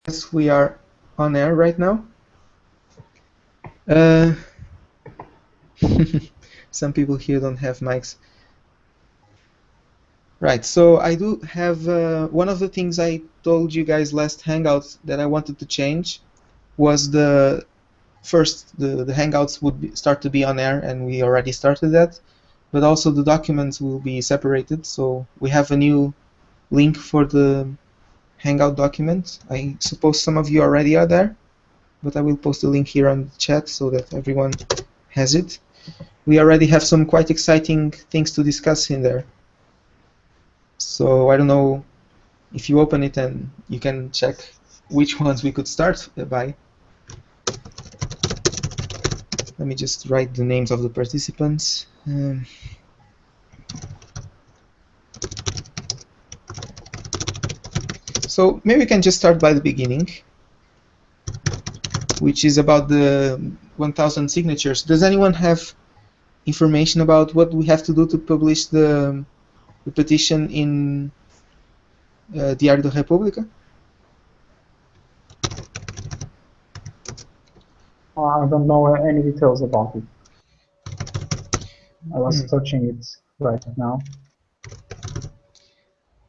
Yes, we are on air right now. Uh, some people here don't have mics. Right, so I do have one of the things I told you guys last Hangouts that I wanted to change was the Hangouts would start to be on air, and we already started that, but also the documents will be separated. So we have a new link for the Hangout document. I suppose some of you already are there, but I will post the link here on the chat so that everyone has it. We already have some quite exciting things to discuss in there. So I don't know if you open it and you can check which ones we could start by. Let me just write the names of the participants. So maybe we can just start by the beginning, which is about the 1,000 signatures. Does anyone have information about what we have to do to publish the petition in Diário da República? I don't know any details about it. I was searching it right now.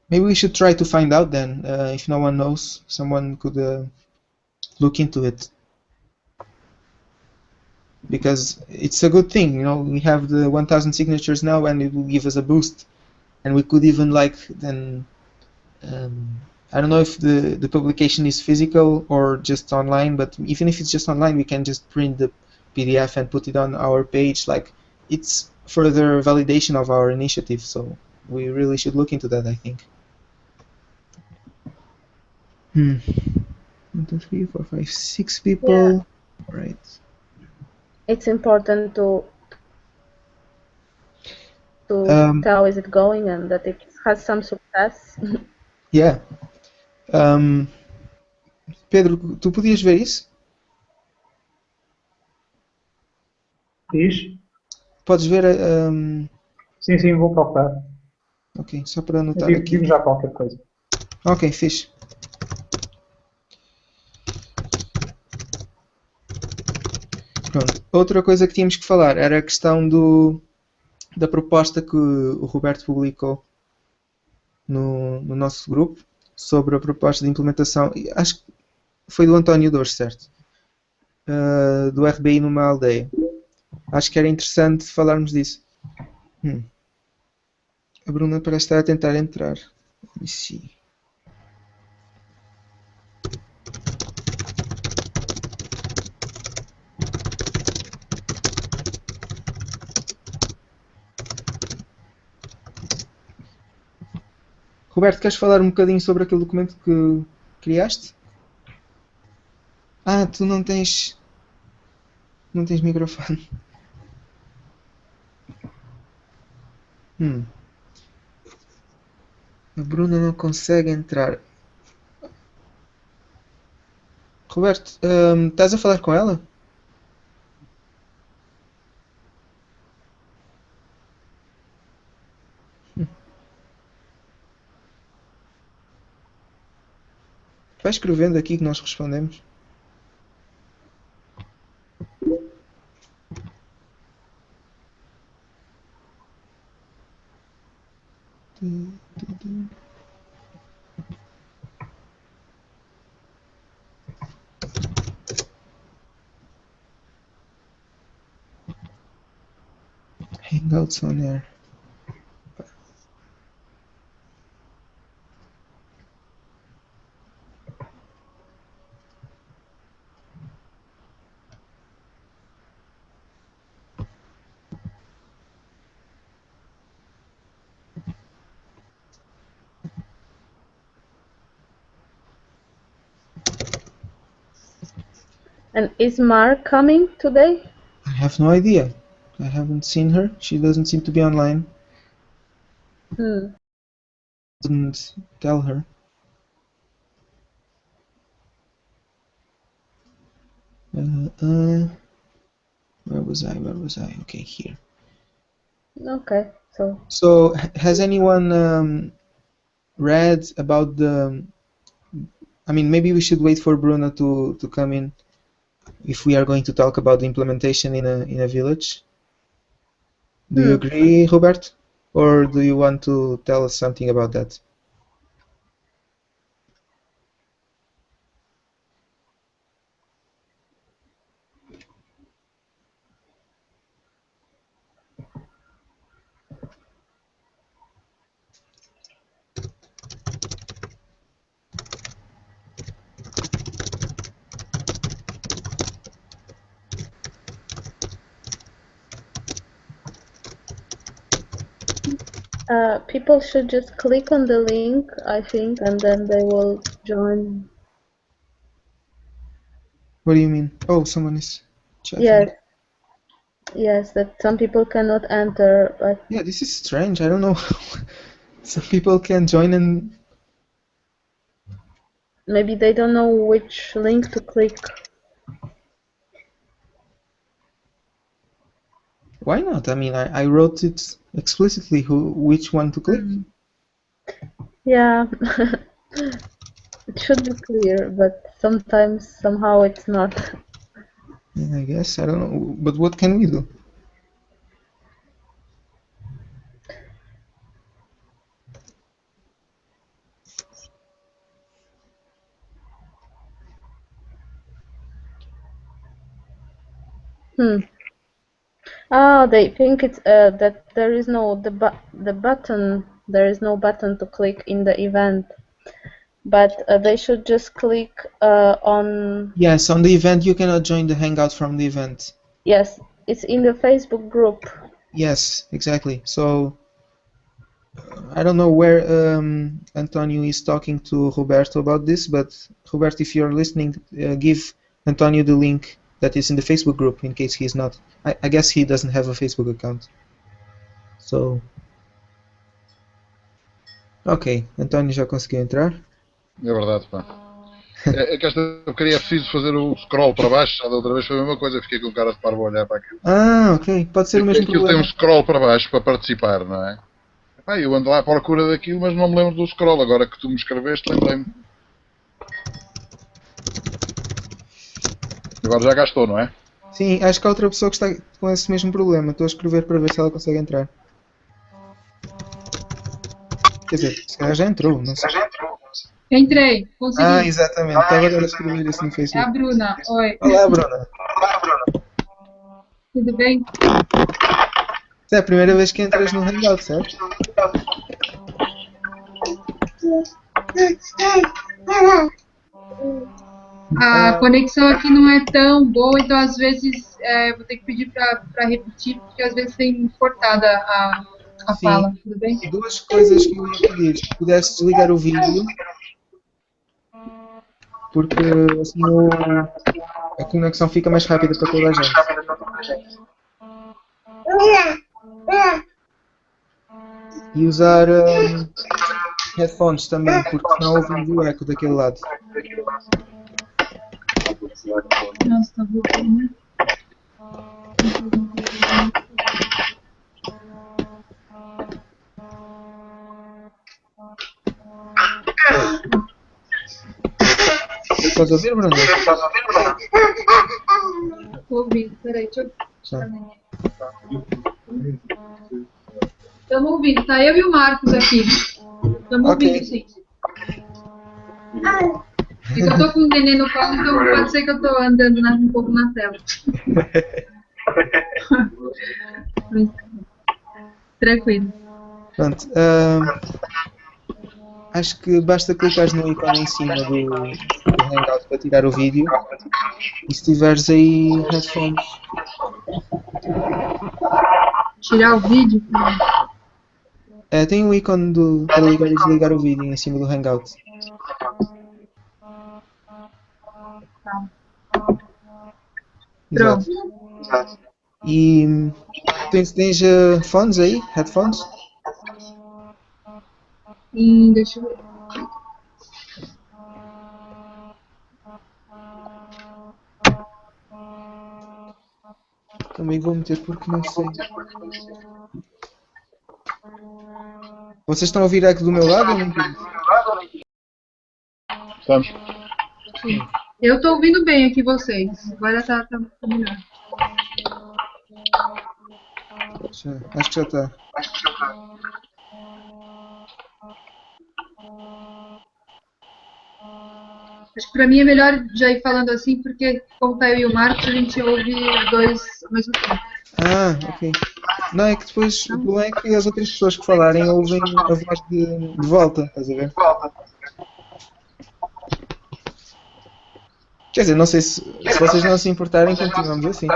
Maybe we should try to find out then. If no one knows, someone could look into it. Because it's a good thing, you know, we have the 1,000 signatures now and it will give us a boost. And we could even like then, I don't know if the publication is physical or just online, but even if it's just online, we can just print the PDF and put it on our page. Like, it's further validation of our initiative, so we really should look into that, I think. 1, 2, 3, 4, 5, 6 people. Yeah. Right. It's important to tell how is it going and that it has some success. Yeah. Pedro, tu podias ver isso? Diz? Podes ver? Sim, sim, vou procurar. Ok, só para anotar eu aqui. digo já qualquer coisa. Ok, fixe. Pronto. Outra coisa que tínhamos que falar era a questão da proposta que o Roberto publicou no nosso grupo sobre a proposta de implementação. Acho que foi do António Dores, certo? Do RBI numa aldeia. Acho que era interessante falarmos disso. A Bruna parece estar a tentar entrar. Let me see. Roberto, queres falar um bocadinho sobre aquele documento que criaste? Ah, tu não tens microfone. A Bruna não consegue entrar. Roberto, estás a falar com ela? Vai escrevendo aqui que nós respondemos. Hangouts on air. And is Mar coming today? I have no idea. I haven't seen her. She doesn't seem to be online. Didn't tell her. Where was I? Okay, here. Okay, so has anyone read about I mean, maybe we should wait for Bruno to come in if we are going to talk about the implementation in a village. Do you agree, Robert? Or do you want to tell us something about that? People should just click on the link, I think, and then they will join. What do you mean? Oh, someone is chatting. Yes. Yes, that some people cannot enter, but Yeah, this is strange. I don't know. Some people can join and maybe they don't know which link to click. why not? I mean, I wrote it explicitly which one to click. Yeah, it should be clear, but sometimes somehow it's not. Yeah, I guess. I don't know. But what can we do? Ah, they think it's that there is no the button. There is no button to click in the event, but they should just click on. Yes, on the event you cannot join the Hangout from the event. Yes, it's in the Facebook group. Yes, exactly. So I don't know where Antonio is talking to Roberto about this, but Roberto, if you're listening, give Antonio the link that is in the Facebook group in case he's not. I guess he doesn't have a Facebook account. So. Ok, António já conseguiu entrar? É verdade, pá. É que esta porcaria é preciso fazer o scroll para baixo, já da outra vez foi a mesma coisa, fiquei com cara de parvo a olhar para aquilo. Ah, ok, pode ser o mesmo Aquilo tem problema. um scroll para baixo para participar, não é? Epá, eu ando lá à procura daquilo, mas não me lembro do scroll. Agora que tu me escreveste, lembrei-me. Agora já gastou, não é? Sim, acho que há outra pessoa que está com esse mesmo problema. Estou a escrever para ver se ela consegue entrar. Quer dizer, se calhar já entrou, não sei. Entrei, consegui. Ah, exatamente. Estava agora a escrever isso no É a Facebook. Bruna. Oi. Olá, Bruna. Tudo bem? É a primeira vez que entras no Hangout, certo? A conexão aqui não é tão boa, então às vezes vou ter que pedir para repetir, porque às vezes tem cortada a Sim. fala. Tudo bem? Duas coisas que eu ia pedir. Se pudesse desligar o vídeo, porque assim a conexão fica mais rápida para toda a gente. E usar headphones também, porque senão ouvimos o eco daquele lado. Nossa, tá voltando, né? Estás a ouvir, Bruno? Tô ouvindo, peraí, deixa eu... Tá. Estamos ouvindo, tá eu e o Marcos aqui. Estamos Ok. ouvindo, sim. É que eu tô com o neném no colo, então pode ser que eu tô andando um pouco na tela. Mas, tranquilo. Pronto. Acho que basta clicares no ícone em cima do Hangout para tirar o vídeo. E se tiveres aí headphones. Tirar o vídeo? Tem um ícone para ligar e desligar o vídeo em cima do Hangout. Pronto. Exato. E tens fones aí? Headphones? Deixa eu ver. Também vou meter porque não sei. Vocês estão a ouvir eco do meu lado ou não? Estamos. Ok. Eu tô ouvindo bem aqui vocês. Agora tá melhor. Acho que já está. Acho que pra mim é melhor já ir falando assim, porque como tá eu e o Marcos, a gente ouve os dois ao mesmo tempo. Ah, ok. Não, é que depois o problema é que as outras pessoas que falarem ouvem a voz de volta, estás a ver? Quer dizer, não sei se vocês não se importarem, continuamos assim.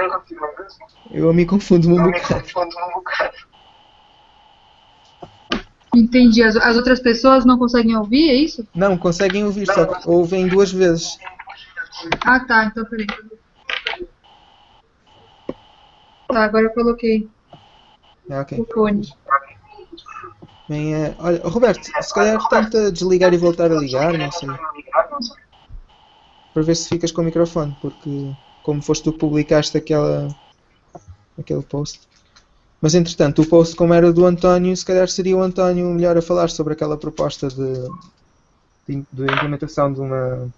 Eu me confundo um bocado. Entendi. As outras pessoas não conseguem ouvir, é isso? Não, conseguem ouvir, só que ouvem duas vezes. Ah, tá. Então, peraí. Tá, agora eu coloquei Ah, ok. o fone. Bem, olha, Roberto, se calhar tenta desligar e voltar a ligar, não sei. Para ver se ficas com o microfone, porque como foste tu que publicaste aquele post. Mas entretanto, o post como era do António, se calhar seria o António melhor a falar sobre aquela proposta de implementação de uma,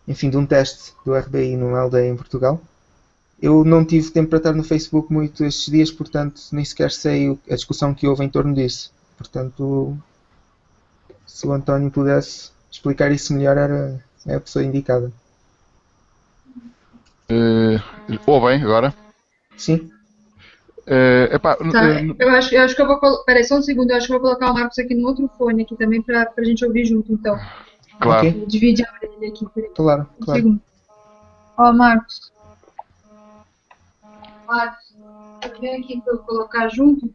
enfim, de um teste do RBI numa aldeia em Portugal. Eu não tive tempo para estar no Facebook muito estes dias, portanto nem sequer sei a discussão que houve em torno disso. Portanto, se o António pudesse explicar isso melhor, era a pessoa indicada. Ouvem agora? Sim? Epá, Tá, eu acho que eu vou colocar. Peraí, só um segundo, eu acho que eu vou colocar o Marcos aqui no outro fone aqui também pra gente ouvir junto, então. claro. Ok. Divide a orelha aqui, peraí. Claro, Um claro. segundo. Ó, Marcos. Marcos, você vem aqui pra eu colocar junto?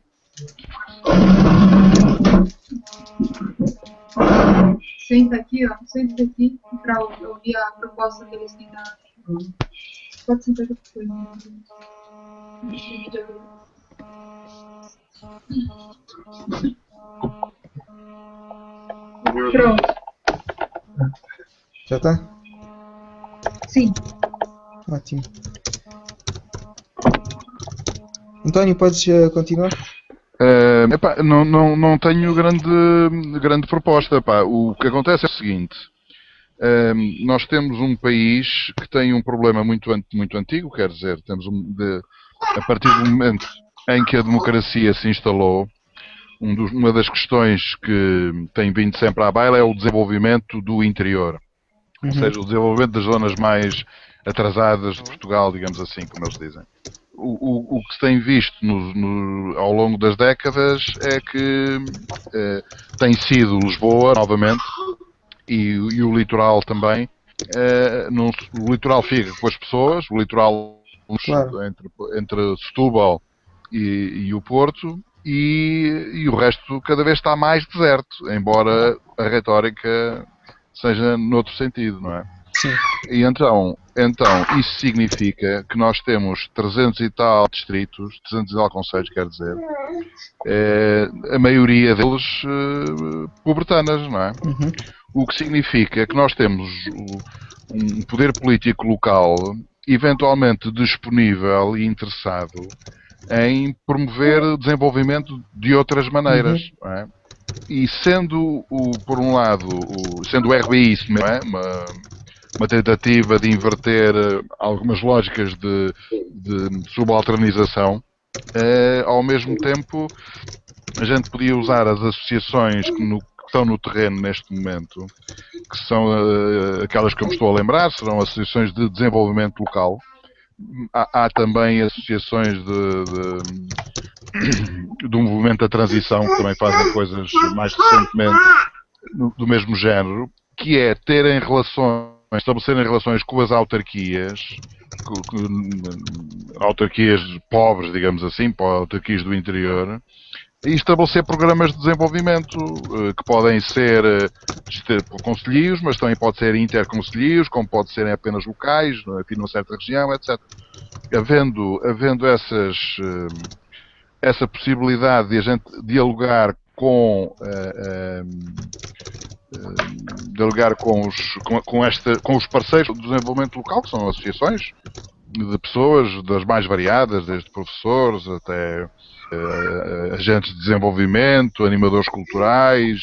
Senta aqui, ó. Senta aqui pra ouvir a proposta que eles têm dado. Pode sentar aqui depois. Divide a orelha. Pronto. Já está? Sim. Ótimo. António, podes continuar? Epá, não tenho grande proposta. Pá. O que acontece é o seguinte. Nós temos um país que tem um problema muito antigo, quer dizer, a partir do momento em que a democracia se instalou, uma das questões que tem vindo sempre à baila é o desenvolvimento do interior. Ou seja, o desenvolvimento das zonas mais atrasadas de Portugal, digamos assim, como eles dizem. O que se tem visto ao longo das décadas é que tem sido Lisboa, novamente, e o litoral também. O litoral fica com as pessoas, o litoral Claro. entre Setúbal e o Porto, e o resto cada vez está mais deserto, embora a retórica seja noutro sentido, não é? Sim. E então isso significa que nós temos 300 e tal distritos, 300 e tal concelhos, quer dizer, a maioria deles pobretanas, não é? O que significa que nós temos um poder político local eventualmente disponível e interessado em promover o desenvolvimento de outras maneiras, não é? E sendo, por um lado, sendo o RBI isso, não é? Uma tentativa de inverter algumas lógicas de subalternização, ao mesmo tempo a gente podia usar as associações que estão no terreno neste momento, que são aquelas que eu me estou a lembrar, serão associações de desenvolvimento local. Há também associações do movimento da transição, que também fazem coisas mais recentemente do mesmo género, que é estabelecerem relações com as autarquias, autarquias pobres, digamos assim, autarquias do interior, e estabelecer programas de desenvolvimento que podem ser concelhios, mas também pode ser interconcelhios, como pode serem apenas locais, aqui numa certa região, etc. Havendo essa possibilidade de a gente dialogar com os parceiros do desenvolvimento local, que são associações, de pessoas, das mais variadas, desde professores até agentes de desenvolvimento, animadores culturais,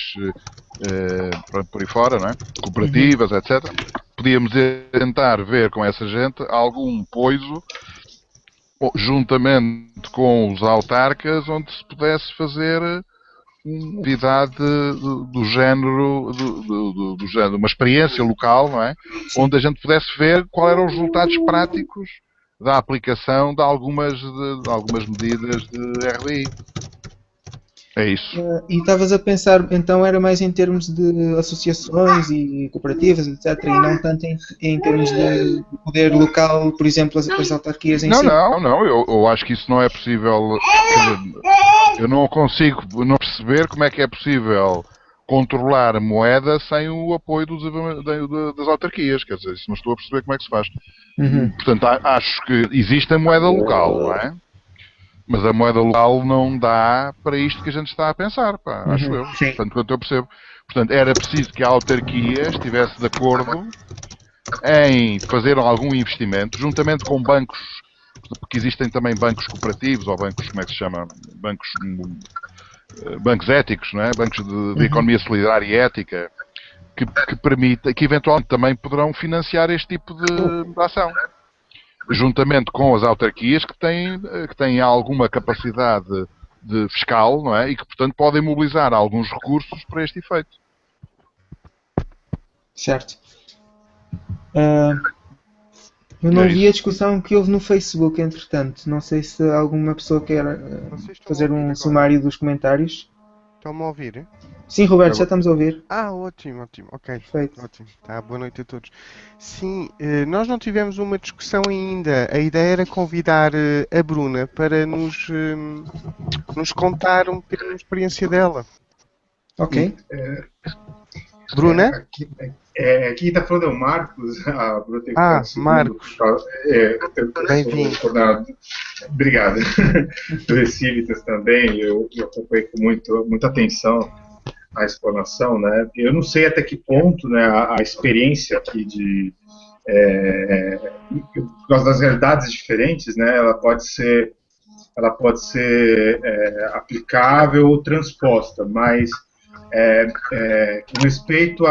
por aí fora, não é? Cooperativas, etc. Podíamos tentar ver com essa gente algum poiso, juntamente com os autarcas, onde se pudesse fazer uma atividade do género, do género, uma experiência local, não é? Onde a gente pudesse ver quais eram os resultados práticos da aplicação de algumas medidas de RDI. É isso. E estavas a pensar, então era mais em termos de associações e cooperativas, etc., e não tanto em termos de poder local, por exemplo, as autarquias em si? Não, eu acho que isso não é possível. Eu não consigo não perceber como é que é possível controlar a moeda sem o apoio das autarquias, quer dizer, isso não estou a perceber como é que se faz. Portanto, acho que existe a moeda local, não é? Mas a moeda local não dá para isto que a gente está a pensar, pá, acho eu. Sim. Portanto, quanto eu percebo. Portanto, era preciso que a autarquia estivesse de acordo em fazer algum investimento, juntamente com bancos, porque existem também bancos cooperativos, ou bancos, como é que se chama? Bancos éticos, não é? Bancos de economia solidária e ética, que permita, que eventualmente também poderão financiar este tipo de ação. Juntamente com as autarquias que têm alguma capacidade de fiscal, não é? E que, portanto, podem mobilizar alguns recursos para este efeito. Certo. Eu não vi a discussão que houve no Facebook, entretanto. Não sei se alguma pessoa quer fazer um sumário dos comentários. Estão-me a ouvir? Sim, Roberto, já estamos a ouvir. Ótimo, ok. Perfeito. Ótimo. Tá, boa noite a todos. Sim, nós não tivemos uma discussão ainda. A ideia era convidar a Bruna para nos contar um bocadinho a experiência dela. Ok. Bruna? Aqui está falando é o Marcos. A Bruna tem que Marcos. Bem-vindo. Obrigado. Do Recivitas também. Eu acompanhei com muita atenção a explanação, né? Eu não sei até que ponto, né, a experiência aqui por causa das realidades diferentes, né, ela pode ser aplicável ou transposta, mas com respeito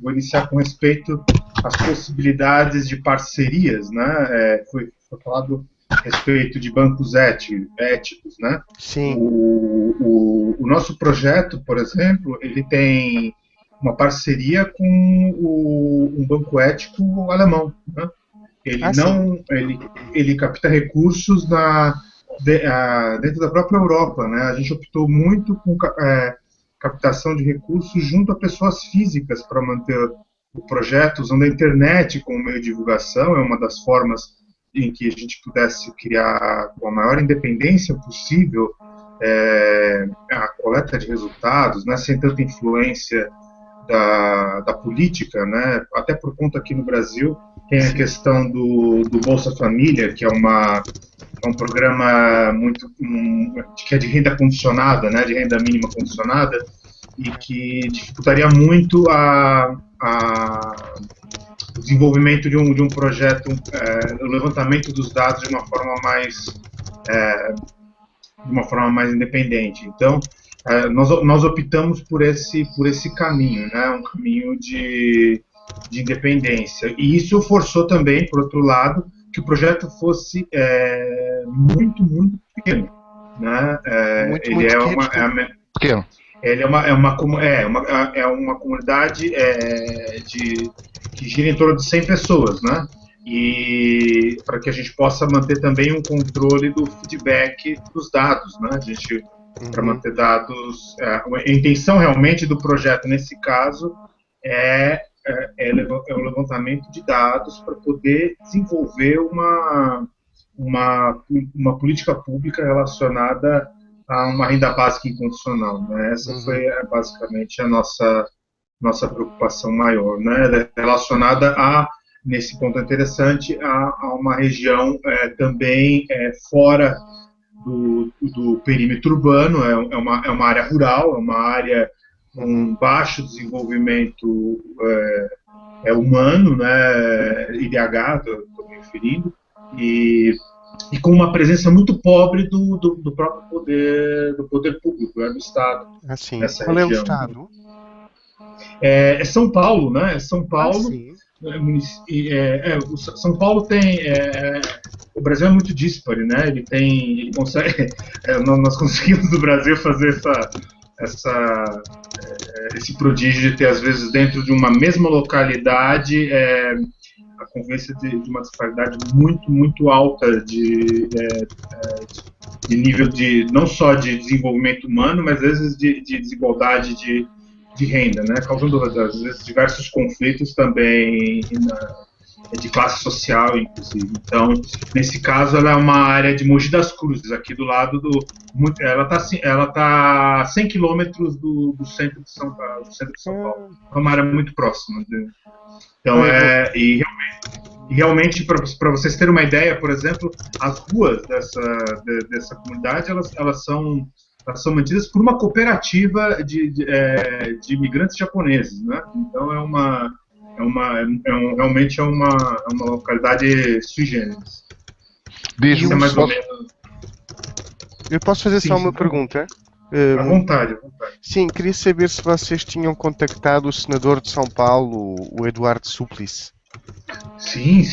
vou iniciar com respeito às possibilidades de parcerias, né? Foi falado a respeito de bancos éticos, né? Sim. O nosso projeto, por exemplo, ele tem uma parceria com um banco ético alemão, né? Ele capta recursos dentro da própria Europa, né? A gente optou muito com captação de recursos junto a pessoas físicas para manter o projeto, usando a internet como meio de divulgação. É uma das formas em que a gente pudesse criar com a maior independência possível a coleta de resultados, né, sem tanta influência da política, né, até por conta aqui no Brasil tem a questão do Bolsa Família, que é um programa que é de renda condicionada, né, de renda mínima condicionada, e que dificultaria muito o desenvolvimento de um projeto, o levantamento dos dados de uma forma mais independente. Então, nós optamos por esse caminho, né, um caminho de independência. E isso forçou também, por outro lado, que o projeto fosse muito, muito pequeno, né? Pequeno. Ele é uma comunidade que gira em torno de 100 pessoas, né? E para que a gente possa manter também um controle do feedback dos dados, né? Para manter dados, a intenção realmente do projeto nesse caso é o levantamento de dados para poder desenvolver uma política pública relacionada a uma renda básica incondicional, né? Essa foi basicamente a nossa preocupação maior, né? Relacionada nesse ponto interessante, a uma região também fora do perímetro urbano, é uma área rural, é uma área com baixo desenvolvimento humano, né? IDH, estou me referindo, e com uma presença muito pobre do próprio poder público, do Estado. Assim, nessa qual é o região. estado? É São Paulo, né? É São Paulo. Sim. São Paulo tem. O Brasil é muito díspare, né? Ele consegue. Nós conseguimos no Brasil fazer esse prodígio de ter, às vezes, dentro de uma mesma localidade, a convivência de uma disparidade muito, muito alta de nível não só de desenvolvimento humano, mas às vezes de desigualdade de renda, né? Causando, às vezes, diversos conflitos também de classe social, inclusive. Então, nesse caso, ela é uma área de Mogi das Cruzes, aqui do lado ela está a 100 quilômetros do centro de São Paulo. É uma área muito próxima. Então, e realmente, para vocês terem uma ideia, por exemplo, as ruas dessa comunidade, elas são mantidas por uma cooperativa de imigrantes japoneses, né? Então realmente é uma localidade sui generis. Diz-me, é mais ou menos. Eu posso fazer só uma pergunta? À vontade. Sim, queria saber se vocês tinham contactado o senador de São Paulo, o Eduardo Suplicy. Sim.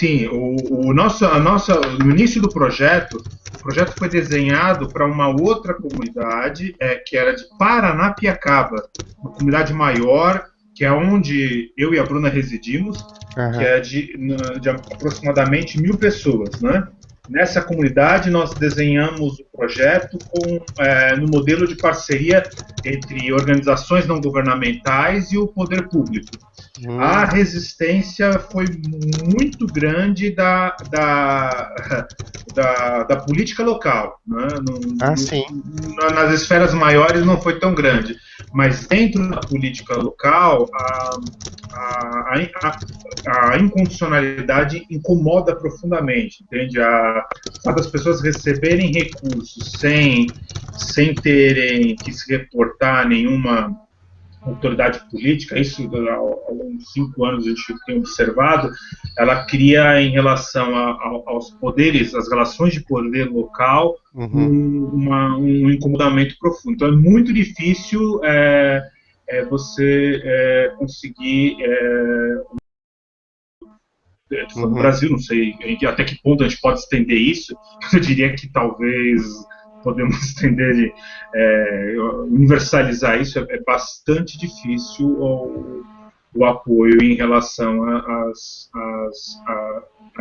No início do projeto, o projeto foi desenhado para uma outra comunidade, que era de Paranapiacaba, uma comunidade maior, que é onde eu e a Bruna residimos, que é de aproximadamente 1.000 pessoas, né? Nessa comunidade, nós desenhamos o projeto no modelo de parceria entre organizações não governamentais e o poder público. A resistência foi muito grande da política local, né? Nas esferas maiores não foi tão grande, mas dentro da política local a incondicionalidade incomoda profundamente, entende? As pessoas receberem recursos sem terem que se reportar a nenhuma autoridade política, isso ao longo de 5 anos a gente tem observado, ela cria em relação aos poderes, as relações de poder local, um incomodamento profundo. Então é muito difícil você conseguir no Brasil, não sei até que ponto a gente pode estender isso, eu diria que talvez podemos estender, universalizar isso, é bastante difícil o apoio em relação a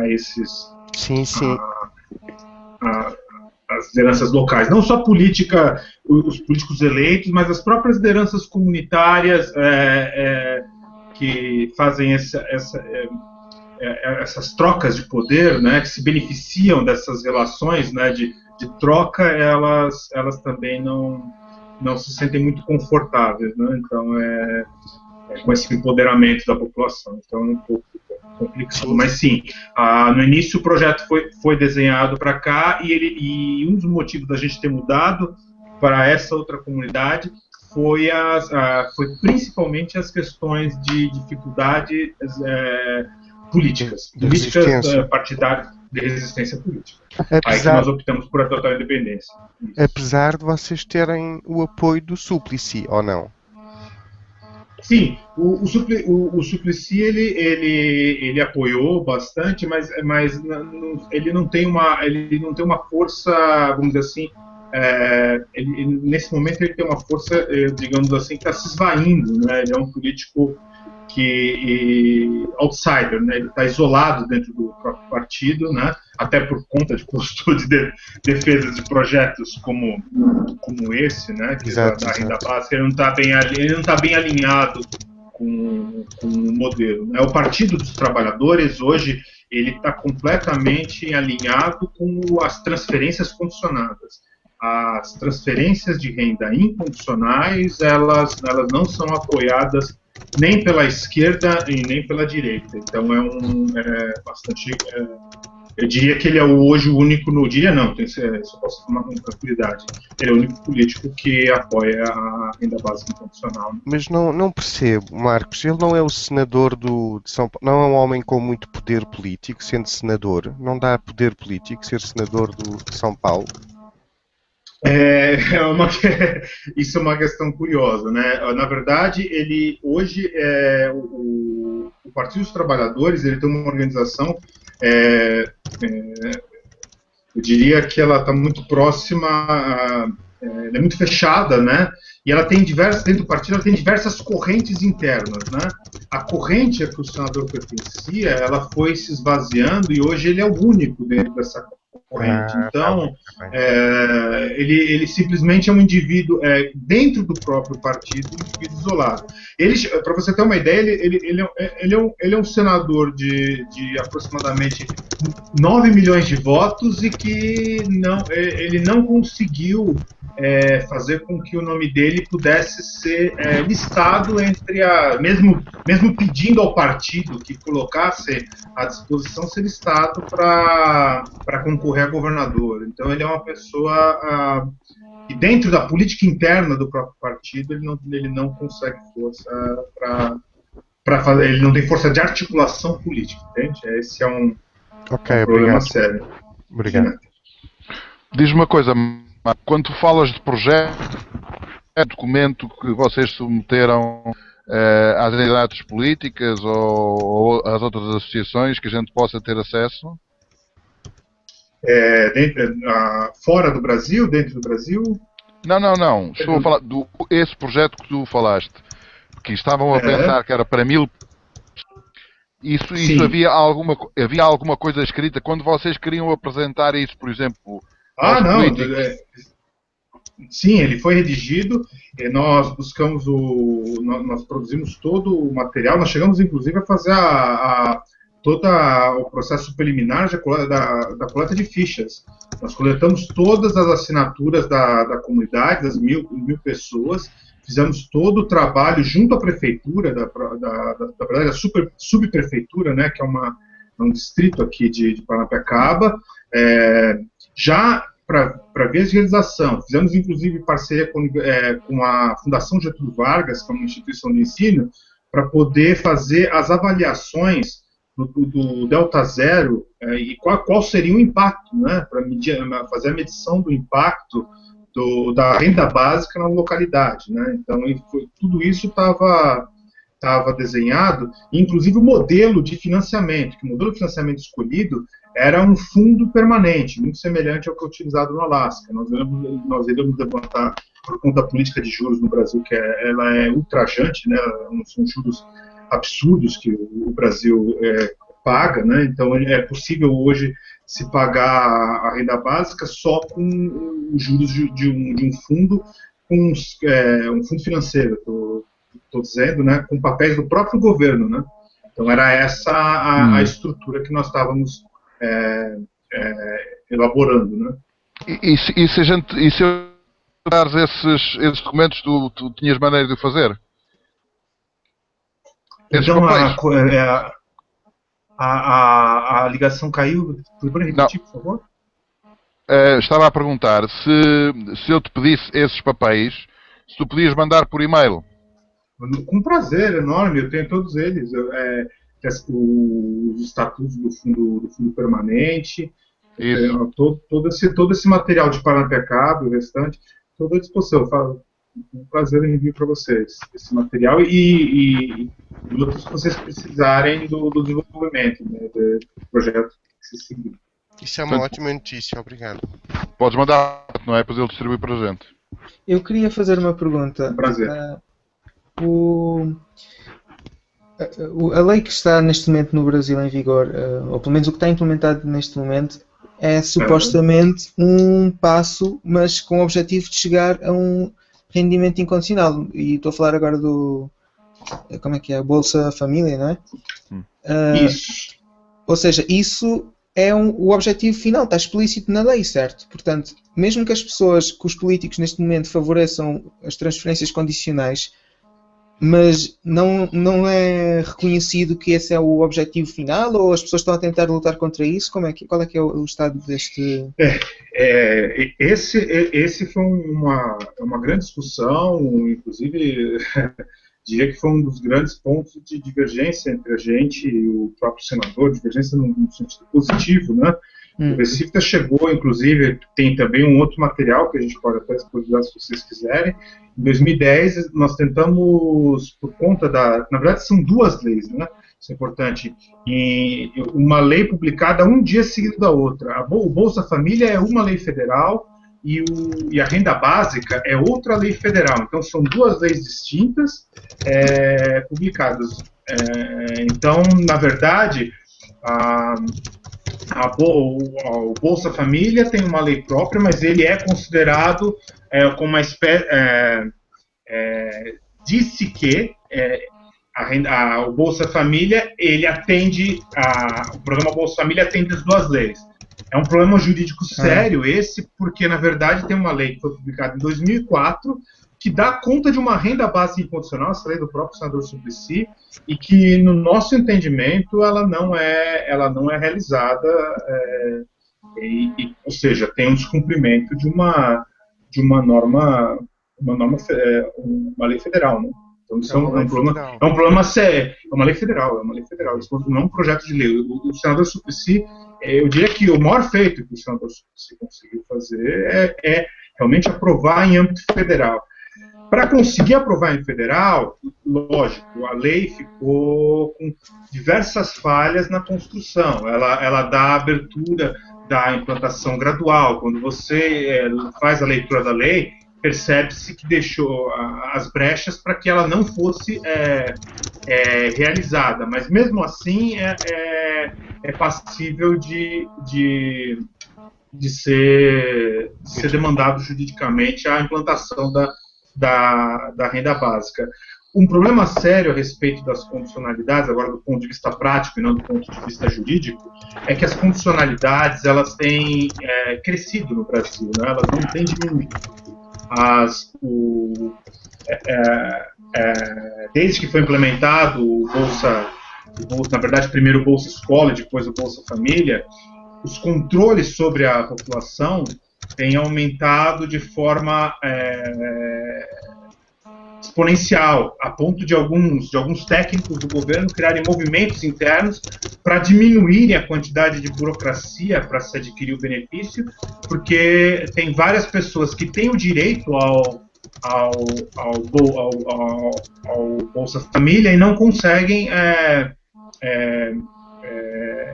esses... Sim. As lideranças locais, não só os políticos eleitos, mas as próprias lideranças comunitárias que fazem essas trocas de poder, né, que se beneficiam dessas relações, né, de troca, elas também não se sentem muito confortáveis, né? Então com esse empoderamento da população, então é um pouco complicado, mas sim, no início o projeto foi desenhado para cá e um dos motivos da gente ter mudado para essa outra comunidade foi principalmente as questões de dificuldade políticas partidárias, de resistência política. Aí que nós optamos por a total independência. Isso. Apesar de vocês terem o apoio do Suplicy, ou não? Sim, o Suplicy ele apoiou bastante, mas ele não tem uma força, vamos dizer assim, nesse momento ele tem uma força, digamos assim, que está se esvaindo, né? Ele é um político outsider, né? Ele está isolado dentro do próprio partido, né? Até por conta de postura de defesa de projetos como esse, né? Da renda básica, ele não está bem alinhado com o modelo, né? O Partido dos Trabalhadores hoje ele está completamente alinhado com as transferências condicionadas. As transferências de renda incondicionais, elas não são apoiadas nem pela esquerda e nem pela direita. Então é bastante Eu diria que ele é hoje o único, não diria não, isso eu posso tomar com tranquilidade. Ele é o único político que apoia a renda básica incondicional. Mas não percebo, Marcos, ele não é o senador de São Paulo, não é um homem com muito poder político, sendo senador, não dá poder político ser senador de São Paulo? Isso é uma questão curiosa, né? Na verdade, ele hoje o Partido dos Trabalhadores, ele tem uma organização, eu diria que ela está muito próxima, ela é muito fechada, né? E ela tem dentro do partido, ela tem diversas correntes internas, né? A corrente a que o senador pertencia, ela foi se esvaziando e hoje ele é o único dentro dessa corrente. Então, ele simplesmente é um indivíduo dentro do próprio partido, um indivíduo isolado. Para você ter uma ideia, ele é um senador de aproximadamente 9 milhões de votos e que ele não conseguiu fazer com que o nome dele pudesse ser listado entre mesmo pedindo ao partido que colocasse à disposição ser listado para concorrer a governador. Então ele é uma pessoa que dentro da política interna do próprio partido ele não consegue força para fazer, ele não tem força de articulação política, entende? Esse é um problema sério. Obrigado. Diz-me uma coisa, quando tu falas de projeto, documento que vocês submeteram às entidades políticas ou às outras associações que a gente possa ter acesso? Fora do Brasil, dentro do Brasil? Não. Estou a falar esse projeto que tu falaste, que estavam a pensar que era para 1000. Isso havia alguma coisa escrita quando vocês queriam apresentar isso, por exemplo? Sim, ele foi redigido. Nós buscamos nós produzimos todo o material. Nós chegamos, inclusive, a fazer todo o processo preliminar da coleta de fichas. Nós coletamos todas as assinaturas da comunidade, das mil pessoas. Fizemos todo o trabalho junto à prefeitura, da verdade, a subprefeitura, né, que é um distrito aqui de Paranapiacaba, já para vias de realização. Fizemos, inclusive, parceria com a Fundação Getúlio Vargas, que é uma instituição de ensino, para poder fazer as avaliações do Delta Zero e qual seria o impacto, né, para fazer a medição do impacto da renda básica na localidade, né? Então, tudo isso estava desenhado, inclusive o modelo de financiamento, que o modelo de financiamento escolhido era um fundo permanente, muito semelhante ao que é utilizado no Alasca. Nós iremos levantar, por conta da política de juros no Brasil, que ela é ultrajante, né? São juros absurdos que o Brasil paga, né? Então, é possível hoje se pagar a renda básica só com os juros de um fundo, um fundo financeiro, estou dizendo, né, com papéis do próprio governo, né? Então era essa a estrutura que nós estávamos elaborando, né? E se eu dares esses documentos, tu tinhas maneira de o fazer? Então a ligação caiu. Por repetir, por favor? Estava a perguntar se eu te pedisse esses papéis, se tu podias mandar por e-mail. Com prazer enorme, eu tenho todos eles. Os estatutos do fundo permanente, todo esse material de Paranapiacaba, o restante, estou à disposição. Um prazer em envio para vocês esse material e outros que vocês precisarem do desenvolvimento, né, do projeto que se seguir. Isso é uma ótima notícia, obrigado. Podes mandar, não é? Para ele distribuir para a gente. Eu queria fazer uma pergunta. Prazer. A lei que está neste momento no Brasil em vigor, ou pelo menos o que está implementado neste momento, é supostamente um passo, mas com o objetivo de chegar a um rendimento incondicional. E estou a falar agora como é que é? A Bolsa Família, não é? Isso. Ou seja, isso é o objetivo final, está explícito na lei, certo? Portanto, mesmo que os políticos neste momento favoreçam as transferências condicionais, mas não é reconhecido que esse é o objetivo final, ou as pessoas estão a tentar lutar contra isso? Qual é que é o estado deste... Esse foi uma grande discussão, inclusive diria que foi um dos grandes pontos de divergência entre a gente e o próprio senador, divergência no sentido positivo, né? O Recife chegou, inclusive, tem também um outro material que a gente pode até disponibilizar se vocês quiserem. Em 2010, nós tentamos, por conta na verdade, são duas leis, né? Isso é importante. E uma lei publicada um dia seguido da outra. O Bolsa Família é uma lei federal e a renda básica é outra lei federal. Então, são duas leis distintas publicadas. Então, na verdade, o Bolsa Família tem uma lei própria, mas ele é considerado como uma espécie... disse que o Bolsa Família, o programa Bolsa Família atende as duas leis. É um problema jurídico sério esse, porque, na verdade, tem uma lei que foi publicada em 2004 que dá conta de uma renda básica incondicional, essa lei do próprio senador Suplicy, e que, no nosso entendimento, ela não é realizada, ou seja, tem um descumprimento de uma norma, uma lei federal, né? Então, isso é um problema sério. É uma lei federal, isso não é um projeto de lei. O senador Suplicy, eu diria que o maior feito que o senador Suplicy conseguiu fazer é realmente aprovar em âmbito federal. Para conseguir aprovar em federal, lógico, a lei ficou com diversas falhas na construção. Ela dá abertura da implantação gradual. Quando você faz a leitura da lei, percebe-se que deixou as brechas para que ela não fosse realizada. Mas, mesmo assim, é passível de ser demandado juridicamente a implantação da renda básica. Um problema sério a respeito das condicionalidades, agora do ponto de vista prático e não do ponto de vista jurídico, é que as condicionalidades elas têm crescido no Brasil, né? Elas não têm diminuído. Desde que foi implementado o Bolsa, na verdade, primeiro o Bolsa Escola e depois o Bolsa Família, os controles sobre a população têm aumentado de forma exponencial, a ponto de alguns técnicos do governo criarem movimentos internos para diminuírem a quantidade de burocracia para se adquirir o benefício, porque tem várias pessoas que têm o direito ao Bolsa Família e não conseguem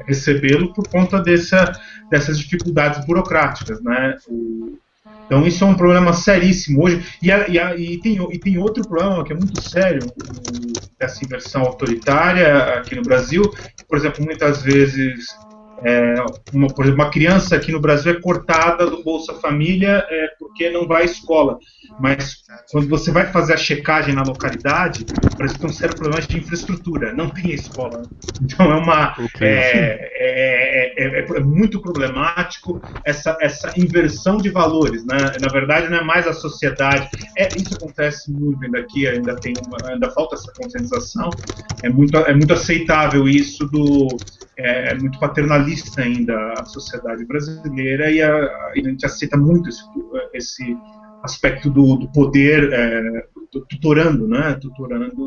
recebê-lo por conta dessas dificuldades burocráticas, né? Então isso é um problema seríssimo hoje, e tem outro problema que é muito sério dessa inversão autoritária aqui no Brasil, que, por exemplo, muitas vezes por exemplo, uma criança aqui no Brasil é cortada do Bolsa Família porque não vai à escola, mas quando você vai fazer a checagem na localidade, parece que tem um sério problema de infraestrutura, não tem escola. Então é muito problemático essa inversão de valores, né? Na verdade, não é mais a sociedade. Isso acontece muito ainda aqui, ainda falta essa conscientização. É muito aceitável isso é muito paternalista ainda a sociedade brasileira e a gente aceita muito esse aspecto do poder tutorando, né?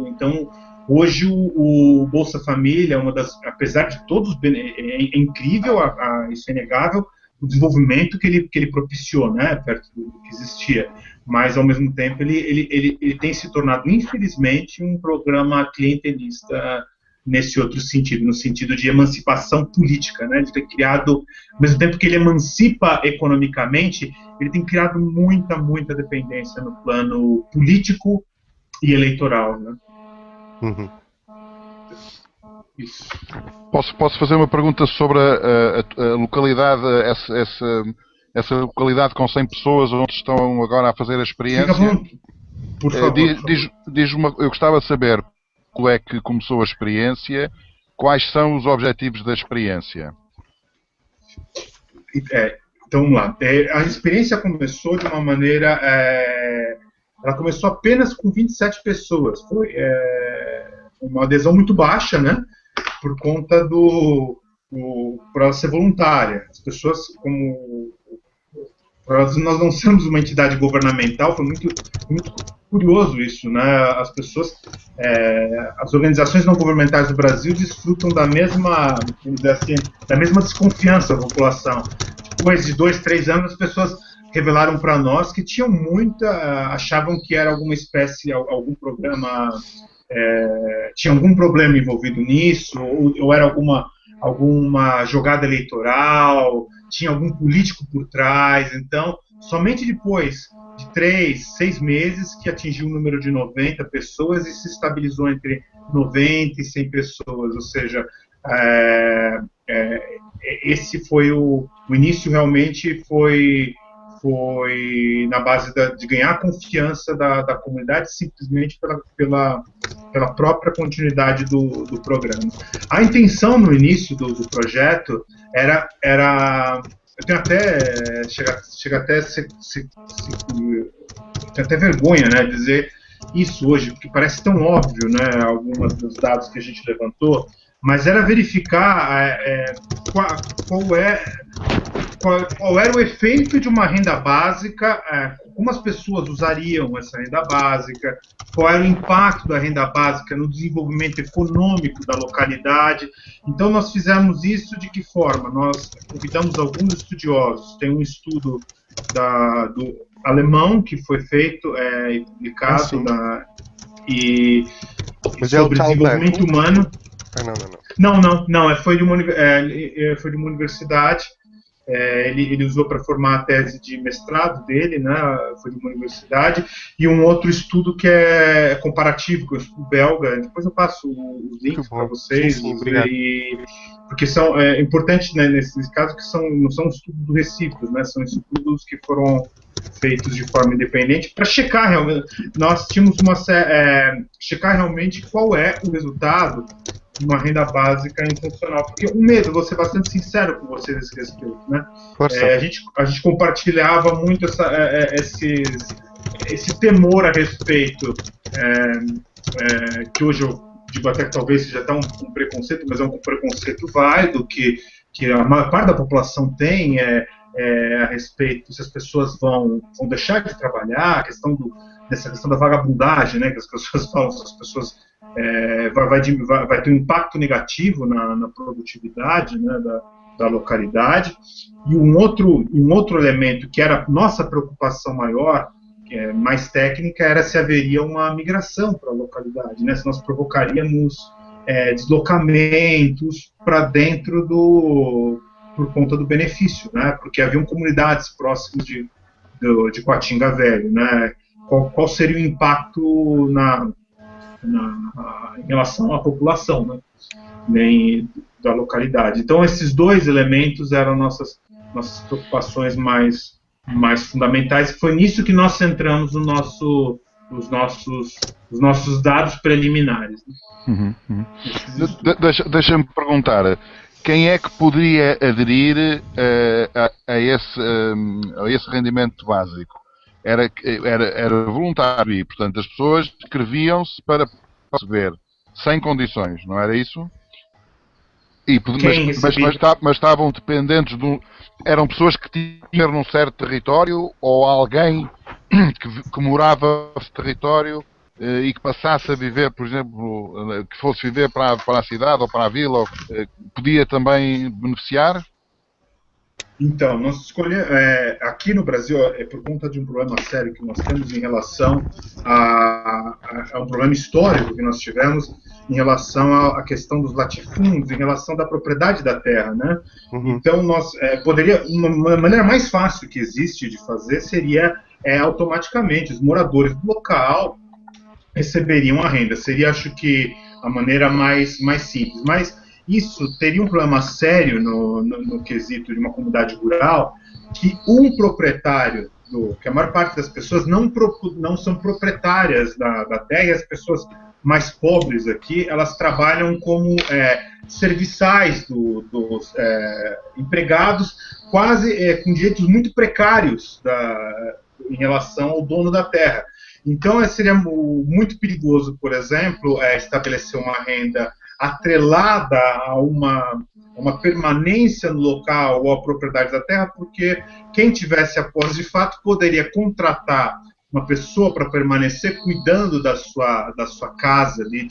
Então, hoje o Bolsa Família é apesar de todos, é incrível, isso é inegável, o desenvolvimento que ele propiciou, né? Perto do que existia, mas ao mesmo tempo ele tem se tornado, infelizmente, um programa clientelista nesse outro sentido, no sentido de emancipação política, né? De ter criado, ao mesmo tempo que ele emancipa economicamente, ele tem criado muita dependência no plano político e eleitoral, né? Uhum. Isso. Posso fazer uma pergunta sobre a localidade, essa localidade com 100 pessoas onde estão agora a fazer a experiência? Por favor. Eu gostava de saber como é que começou a experiência, quais são os objetivos da experiência? Então, vamos lá. A experiência começou de uma maneira ela começou apenas com 27 pessoas. Foi uma adesão muito baixa, né? Por conta para ela ser voluntária. As pessoas, nós não somos uma entidade governamental, foi muito curioso isso, né? As pessoas, as organizações não governamentais do Brasil desfrutam da mesma, vamos dizer assim, da mesma desconfiança da população. Depois de 2, 3 anos, as pessoas revelaram para nós que tinham achavam que era alguma espécie, algum programa, tinha algum problema envolvido nisso, ou era alguma jogada eleitoral, tinha algum político por trás. Então, somente depois de 3, 6 meses que atingiu o número de 90 pessoas e se estabilizou entre 90 e 100 pessoas, ou seja, esse foi o início. Realmente foi na base de ganhar a confiança da comunidade, simplesmente pela própria continuidade do programa. A intenção no início do projeto era eu tenho até chega até tenho até vergonha, né, de dizer isso hoje, porque parece tão óbvio, né, alguns dos dados que a gente levantou, mas era verificar qual era o efeito de uma renda básica, como as pessoas usariam essa renda básica, qual era o impacto da renda básica no desenvolvimento econômico da localidade. Então, nós fizemos isso de que forma? Nós convidamos alguns estudiosos. Tem um estudo do alemão que foi feito e publicado sobre desenvolvimento humano. Não, foi de uma universidade. Ele usou para formar a tese de mestrado dele, né? Foi de uma universidade, e um outro estudo que é comparativo, que é o estudo belga. Depois eu passo os links para vocês, sim, porque são importantes, né, nesse caso, que não são estudos recíprocos, né? São estudos que foram feitos de forma independente para checar realmente. Nós tínhamos checar realmente qual é o resultado de uma renda básica infuncional. Porque vou ser bastante sincero com vocês nesse respeito, né? A gente compartilhava muito esse temor a respeito, que hoje eu digo até que talvez seja até um preconceito, mas é um preconceito válido que a maior parte da população tem, a respeito se as pessoas vão deixar de trabalhar, dessa questão da vagabundagem, né, que as pessoas falam, se as pessoas vai ter um impacto negativo na produtividade, né, da localidade. E um outro elemento que era nossa preocupação maior, mais técnica, era se haveria uma migração para a localidade, né, se nós provocaríamos deslocamentos para dentro por conta do benefício, né, porque haviam comunidades próximas de Coatinga Velho, né, qual seria o impacto em relação à população, né, da localidade. Então, esses dois elementos eram nossas preocupações mais fundamentais. Foi nisso que nós centramos os nossos dados preliminares. Deixa-me perguntar, quem é que poderia aderir a esse rendimento básico? Era voluntário e, portanto, as pessoas inscreviam-se para receber, sem condições, não era isso? Mas estavam dependentes eram pessoas que tinham num certo território, ou alguém que morava nesse território e que passasse a viver, por exemplo, que fosse viver para a cidade ou para a vila, podia também beneficiar? Então, nós escolhemos, aqui no Brasil, por conta de um problema sério que nós temos em relação a um problema histórico que nós tivemos em relação à questão dos latifúndios, em relação da propriedade da terra, né? Então, nós uma maneira mais fácil que existe de fazer seria automaticamente os moradores do local receberiam a renda. Seria, acho que, a maneira mais simples. Mas isso teria um problema sério no quesito de uma comunidade rural, que um proprietário, que a maior parte das pessoas não são proprietárias da terra, e as pessoas mais pobres aqui, elas trabalham como serviçais dos empregados, quase com direitos muito precários em relação ao dono da terra. Então, seria muito perigoso, por exemplo, estabelecer uma renda atrelada a uma permanência no local ou a propriedade da terra, porque quem tivesse a posse de fato poderia contratar uma pessoa para permanecer cuidando da sua casa ali,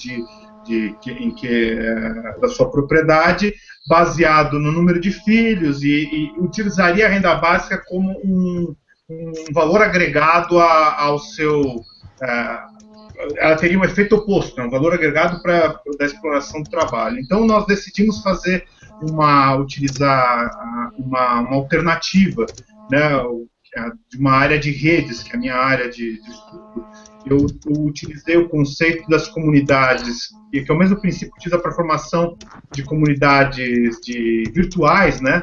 da sua propriedade, baseado no número de filhos, e utilizaria a renda básica como um valor agregado ao seu... ela teria um efeito oposto, né? Um valor agregado da exploração do trabalho. Então, nós decidimos utilizar uma alternativa, né, de uma área de redes, que é a minha área de estudo. Eu utilizei o conceito das comunidades, que é o mesmo princípio que utiliza para a formação de comunidades virtuais, né,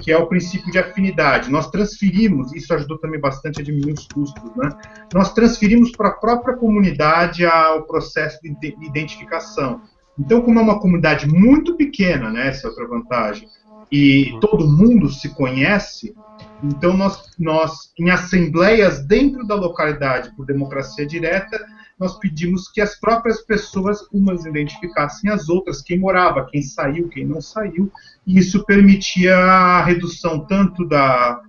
que é o princípio de afinidade. Nós transferimos, isso ajudou também bastante a diminuir os custos, né? Nós transferimos para a própria comunidade o processo de identificação. Então, como é uma comunidade muito pequena, né, essa é outra vantagem, e todo mundo se conhece, então nós em assembleias dentro da localidade por democracia direta, nós pedimos que as próprias pessoas umas identificassem as outras, quem morava, quem saiu, quem não saiu, e isso permitia a redução tanto da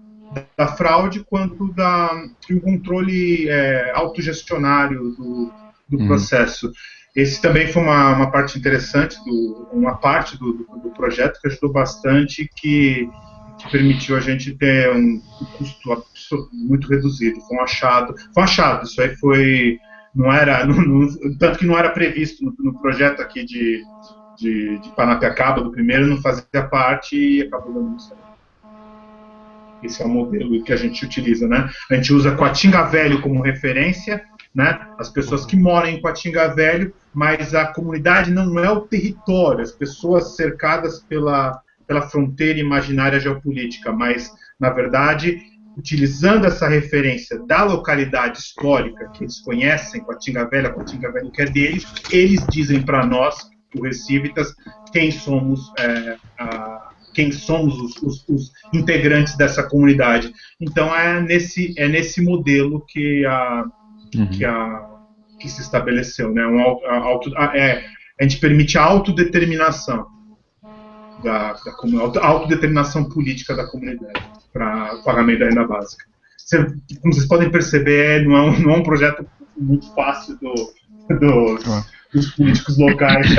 fraude quanto do controle autogestionário do processo. Esse também foi uma parte interessante, uma parte do projeto que ajudou bastante, que permitiu a gente ter um custo muito reduzido. Foi um achado, isso aí foi... tanto que não era previsto no projeto aqui de Paranapiacaba, do primeiro, não fazia parte e acabou dando certo. Esse é o modelo que a gente utiliza, né? A gente usa Coatinga Velho como referência, né? As pessoas que moram em Coatinga Velho, mas a comunidade não é o território, as pessoas cercadas pela fronteira imaginária geopolítica, mas, na verdade, utilizando essa referência da localidade histórica que eles conhecem, Coatinga Velho que é deles, eles dizem para nós, o Recívitas, quem somos os integrantes dessa comunidade. Então, é nesse modelo que se estabeleceu, né? A gente permite a autodeterminação a autodeterminação política da comunidade para o pagamento da renda básica. Como vocês podem perceber, não é um projeto muito fácil dos políticos locais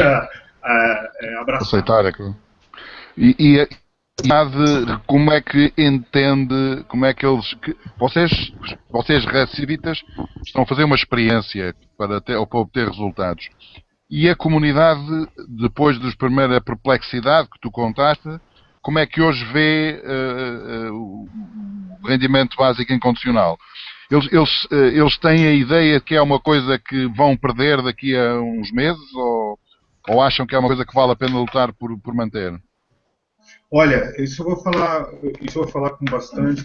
abraçar. Aceitar, é claro. E como é que entende, como é que vocês recívitas estão a fazer uma experiência para obter resultados, e a comunidade, depois da primeira perplexidade que tu contaste, como é que hoje vê o rendimento básico incondicional? Eles têm a ideia que é uma coisa que vão perder daqui a uns meses, ou acham que é uma coisa que vale a pena lutar por manter? Olha, isso eu vou falar com bastante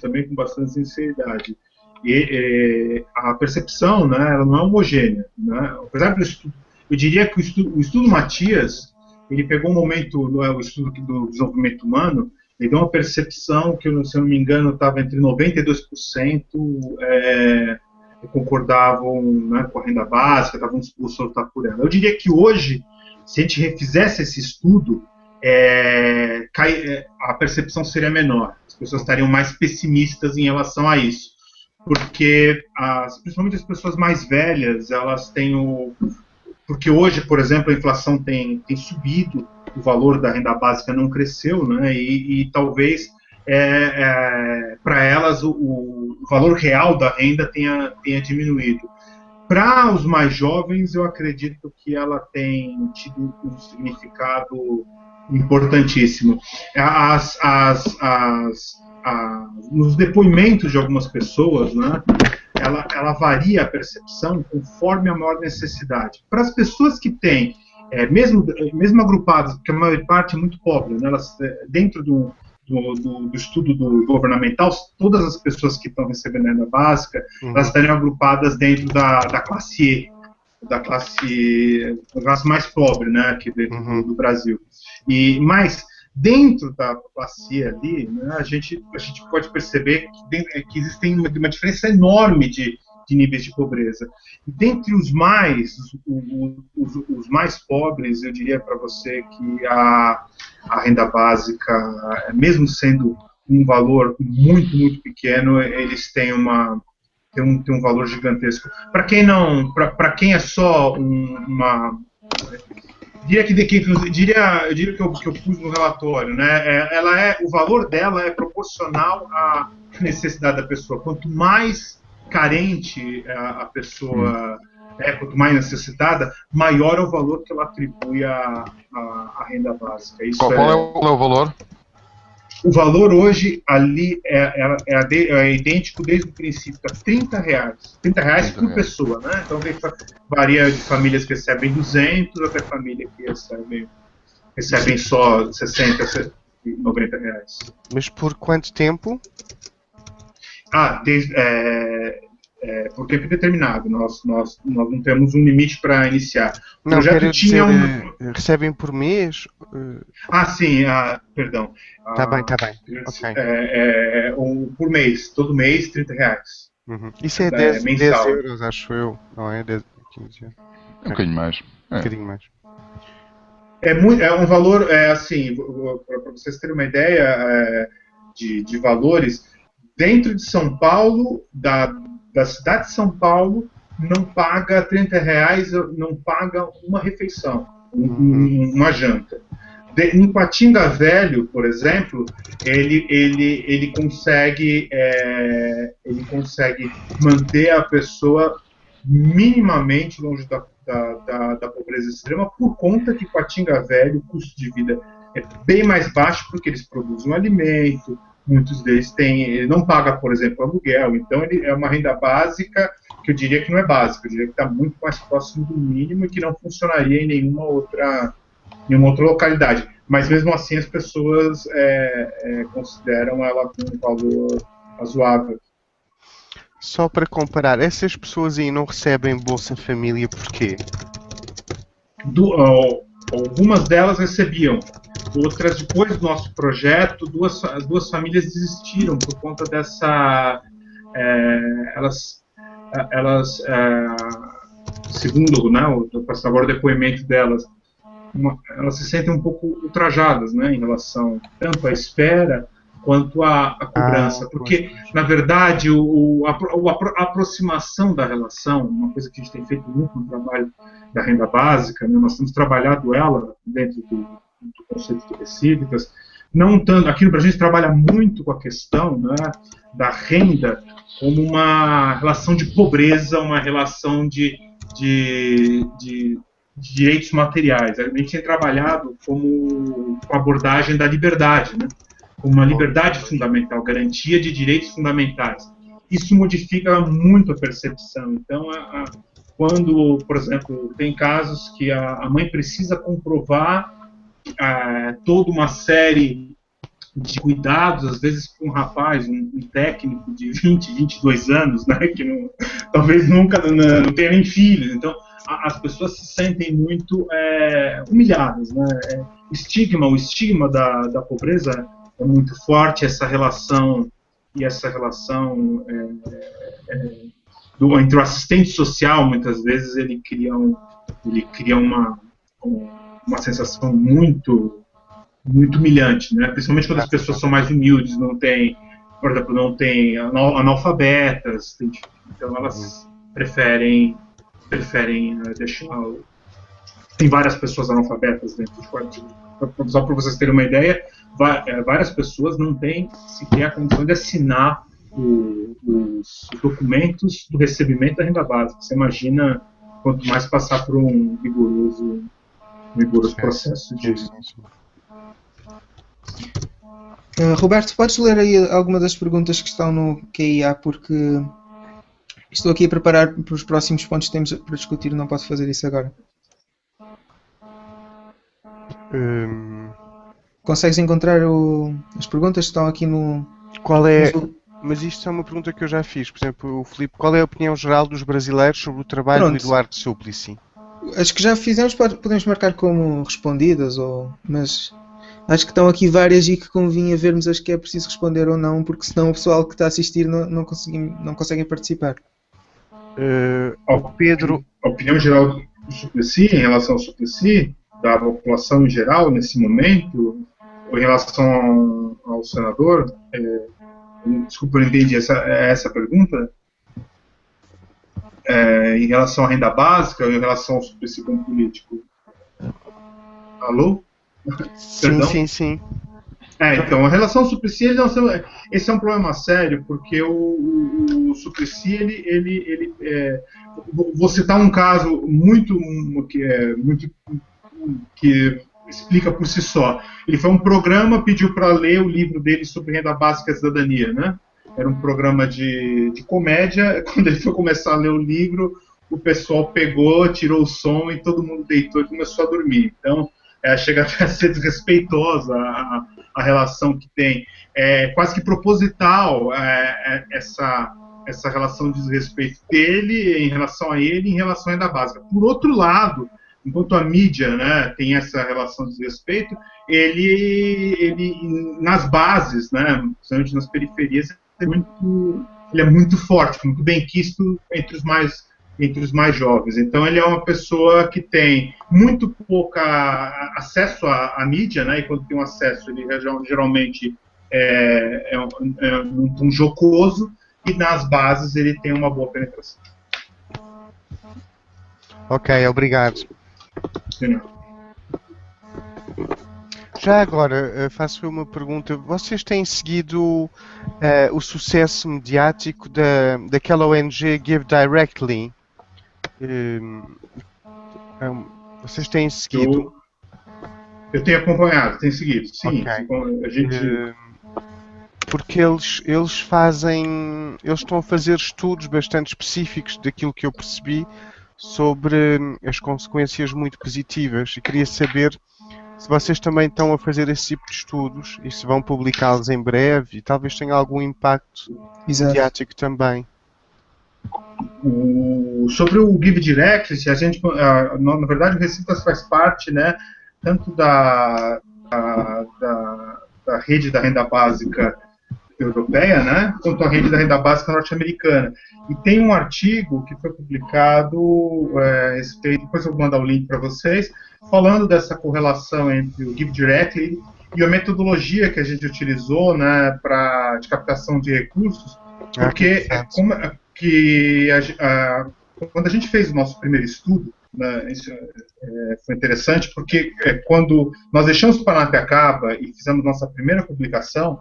sinceridade. E a percepção, né, ela não é homogênea, né? Apesar do estudo, eu diria que o estudo Matias, ele pegou um momento, o estudo do desenvolvimento humano, ele deu uma percepção que, se eu não me engano, estava entre 92% concordavam, né, com a renda básica, estavam dispostos a lutar por ela. Eu diria que hoje, se a gente refizesse esse estudo, a percepção seria menor. As pessoas estariam mais pessimistas em relação a isso. Porque, principalmente as pessoas mais velhas, elas têm porque hoje, por exemplo, a inflação tem subido, o valor da renda básica não cresceu, né? E talvez para elas o valor real da renda tenha diminuído. Para os mais jovens, eu acredito que ela tem tido um significado importantíssimo. Nos depoimentos de algumas pessoas, né, ela varia a percepção conforme a maior necessidade. Para as pessoas que têm, mesmo agrupadas, porque a maior parte é muito pobre, né, elas, dentro do estudo governamental, todas as pessoas que estão recebendo renda básica, elas estariam agrupadas dentro da classe E, da classe mais pobre, né, aqui dentro do Brasil. Mas dentro da classe E ali, né, a gente pode perceber que existe uma diferença enorme de de níveis de pobreza. E dentre os mais pobres, eu diria para você que a renda básica, mesmo sendo um valor muito, muito pequeno, eles têm tem um valor gigantesco. Para quem é só eu diria que eu pus no relatório, né? O valor dela é proporcional à necessidade da pessoa. Quanto mais carente a pessoa quanto mais necessitada, maior é o valor que ela atribui à renda básica. Qual é o valor? O valor hoje ali é idêntico desde o princípio, tá? R$30. R$30 por pessoa, né? Então varia de famílias que recebem 200 até famílias que recebem só 60, 90 reais. Mas por quanto tempo? Por tempo determinado. Nós não temos um limite para iniciar. O Não, projeto quero tinha dizer, recebem por mês? Sim, perdão. Tá bem. Ok. Por mês, todo mês, R$30. Uhum. Isso é 10 euros, acho eu, não é? 10, 15 euros. Um bocadinho mais. Um bocadinho mais. É um valor, assim, para vocês terem uma ideia de valores, dentro de São Paulo, da cidade de São Paulo, não paga R$30, não paga uma refeição, uma janta. Em Patinga Velho, por exemplo, ele consegue manter a pessoa minimamente longe da pobreza extrema, por conta que Patinga Velho, o custo de vida é bem mais baixo, porque eles produzem um alimento, muitos deles ele não paga, por exemplo, aluguel, então ele é uma renda básica, que eu diria que não é básica, eu diria que está muito mais próximo do mínimo e que não funcionaria em nenhuma outra localidade. Mas mesmo assim as pessoas consideram ela com um valor razoável. Só para comparar, essas pessoas aí não recebem Bolsa Família por quê? Algumas delas recebiam. Outras, depois do nosso projeto, duas famílias desistiram por conta dessa... segundo, né, agora o depoimento delas, elas se sentem um pouco ultrajadas, né, em relação tanto à espera quanto à cobrança, porque, na verdade, a aproximação da relação, uma coisa que a gente tem feito muito no trabalho da renda básica, né, nós temos trabalhado ela dentro do conceito de recíprocas, não tanto, aqui no Brasil a gente trabalha muito com a questão, né, da renda como uma relação de pobreza, uma relação de direitos materiais. A gente tem trabalhado com a abordagem da liberdade, né? Como uma liberdade fundamental, garantia de direitos fundamentais. Isso modifica muito a percepção. Então, quando, por exemplo, tem casos que a mãe precisa comprovar toda uma série de cuidados, às vezes com um rapaz, um técnico de 20, 22 anos, né, que talvez nunca não tenha nem filhos. Então, as pessoas se sentem muito humilhadas, né? O estigma da pobreza é muito forte, essa relação entre o assistente social, muitas vezes ele cria uma sensação muito humilhante, né? Principalmente quando as pessoas são mais humildes, por exemplo, não tem analfabetas, então elas preferem deixar. Tem várias pessoas analfabetas dentro de quarto. Só para vocês terem uma ideia, várias pessoas não têm sequer a condição de assinar os documentos do recebimento da renda básica. Você imagina quanto mais passar por um rigoroso processo de... Roberto, podes ler aí alguma das perguntas que estão no QIA, porque estou aqui a preparar para os próximos pontos que temos para discutir e não posso fazer isso agora. Consegues encontrar as perguntas que estão aqui no... Qual é... Mas isto é uma pergunta que eu já fiz. Por exemplo, o Filipe, qual é a opinião geral dos brasileiros sobre o trabalho do Eduardo Suplicy? As que já fizemos podemos marcar como respondidas, mas acho que estão aqui várias e que convinha vermos as que é preciso responder ou não, porque senão o pessoal que está a assistir não conseguem participar. Ao Pedro. A opinião geral do Suplicy, em relação ao Suplicy, da população em geral, nesse momento, ou em relação ao senador, desculpa, eu não entendi essa pergunta. Em relação à renda básica ou em relação ao Suplicy como político? Alô? Sim, sim. Então, a relação ao Suplicy, esse é um problema sério, porque o Suplicy, vou citar um caso que explica por si só. Ele foi um programa, pediu para ler o livro dele sobre renda básica e cidadania, né? Era um programa de comédia. Quando ele foi começar a ler o livro, o pessoal pegou, tirou o som e todo mundo deitou e começou a dormir. Então, chega até a ser desrespeitosa a relação que tem. É quase que proposital essa relação de desrespeito dele em relação a ele, em relação à renda básica. Por outro lado, enquanto a mídia, né, tem essa relação de desrespeito, ele nas bases, né, principalmente nas periferias, ele é muito forte, muito bem quisto entre os mais jovens. Então ele é uma pessoa que tem muito pouco acesso à mídia, né? E quando tem um acesso, ele geralmente é um tom jocoso, e nas bases ele tem uma boa penetração. Ok, obrigado. Já agora, faço uma pergunta. Vocês têm seguido o sucesso mediático daquela ONG Give Directly? Vocês têm seguido? Eu tenho acompanhado, tenho seguido, sim. Okay. A gente... Porque eles estão a fazer estudos bastante específicos daquilo que eu percebi sobre as consequências muito positivas, e queria saber se vocês também estão a fazer esse tipo de estudos e se vão publicá-los em breve, e talvez tenha algum impacto mediático também. Sobre o Give Direct, na verdade o Recitas faz parte, né, tanto da rede da renda básica europeia, né, quanto a rede da renda básica norte-americana. E tem um artigo que foi publicado a respeito, depois eu vou mandar o link para vocês, falando dessa correlação entre o Give Directly e a metodologia que a gente utilizou, né, de captação de recursos, porque quando a gente fez o nosso primeiro estudo, né, isso foi interessante, porque quando nós deixamos o Paranapiacaba e fizemos nossa primeira publicação